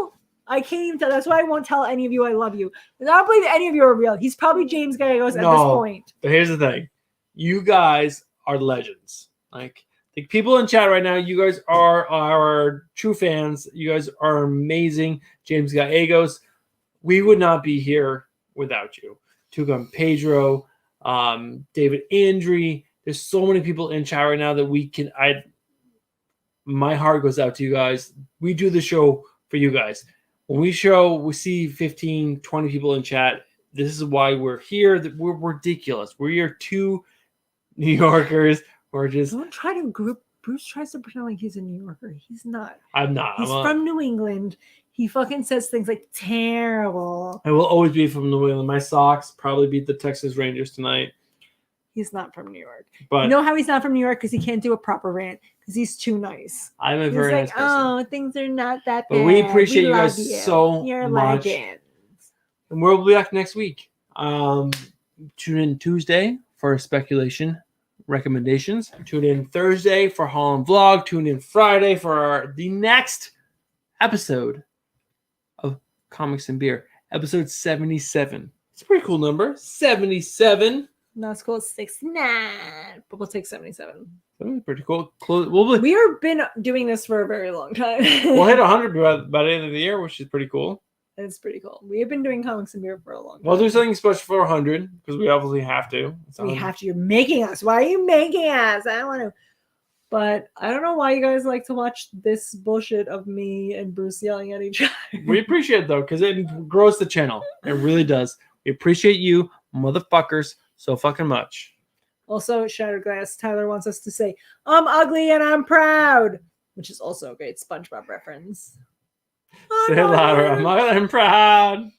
now? I can't even tell. That's why I won't tell any of you I love you. I don't believe any of you are real. He's probably James Gallegos at this point. But here's the thing. You guys are legends. Like, the people in chat right now, you guys are our true fans. You guys are amazing. James Gallegos. We would not be here without you. Tucum Pedro, David Andre. There's so many people in chat right now that my heart goes out to you guys. We do the show for you guys. When we see 15, 20 people in chat. This is why we're here. We're ridiculous. We're your two New Yorkers. We're just. Don't try to group. Bruce tries to pretend like he's a New Yorker. He's not. I'm not. He's from New England. He fucking says things like terrible. I will always be from New England. My Sox probably beat the Texas Rangers tonight. He's not from New York. But you know how he's not from New York? Because he can't do a proper rant. Because he's too nice. I'm a He's very like, nice person. oh, things are not that bad. But we appreciate you love guys so You're much. legends. And we'll be back next week. Tune in Tuesday for speculation recommendations. Tune in Thursday for Holland Vlog. Tune in Friday for the next episode of Comics and Beer, episode 77. It's a pretty cool number, 77. No, it's cool. 69, but we'll take 77. That'd be pretty cool. We'll We've been doing this for a very long time. we'll hit 100 by the end of the year, which is pretty cool. It's pretty cool. We have been doing Comics and Beer for a long time. We'll do something special for 100 because we obviously have to. We have to. You're making us. Why are you making us? I don't want to. But I don't know why you guys like to watch this bullshit of me and Bruce yelling at each other. We appreciate it, though, because it grows the channel. It really does. We appreciate you, motherfuckers, so fucking much. Also, Shattered Glass, Tyler wants us to say, I'm ugly and I'm proud, which is also a great SpongeBob reference. Say it louder. I'm proud.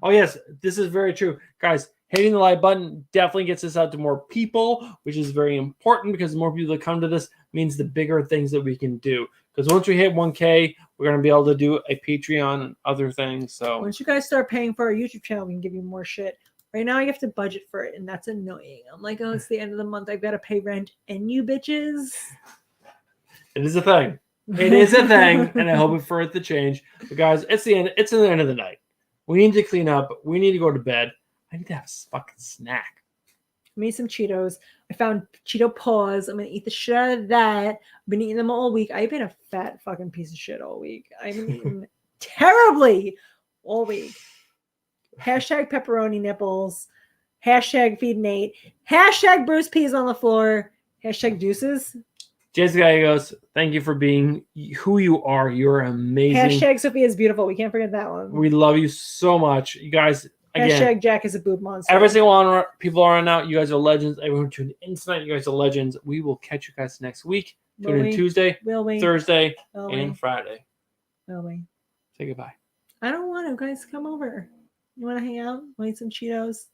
Oh, yes, this is very true. Guys, hitting the like button definitely gets us out to more people, which is very important because the more people that come to this means the bigger things that we can do. Because once we hit 1K, we're going to be able to do a Patreon and other things. So once you guys start paying for our YouTube channel, we can give you more shit. Right now, you have to budget for it, and that's annoying. I'm like, oh, it's the end of the month. I've got to pay rent, and you bitches. It is a thing. It is a thing, and I hope for it to change. But guys, it's the end. It's the end of the night. We need to clean up. We need to go to bed. I need to have a fucking snack. I made some Cheetos. I found Cheeto paws. I'm gonna eat the shit out of that. I've been eating them all week. I've been a fat fucking piece of shit all week. I've been eating terribly all week. Hashtag pepperoni nipples. Hashtag feed Nate. Hashtag Bruce peas on the floor. Hashtag deuces. Jason Gallegos, thank you for being who you are. You're amazing. Hashtag Sophia's beautiful. We can't forget that one. We love you so much. You guys, again. Hashtag Jack is a boob monster. Every single one people are on out. You guys are legends. Everyone tuned in tonight. You guys are legends. We will catch you guys next week. Tune in Tuesday, Thursday, and Friday. Will we? Say goodbye. I don't want to. Guys, come over. You want to hang out? Want to eat some Cheetos?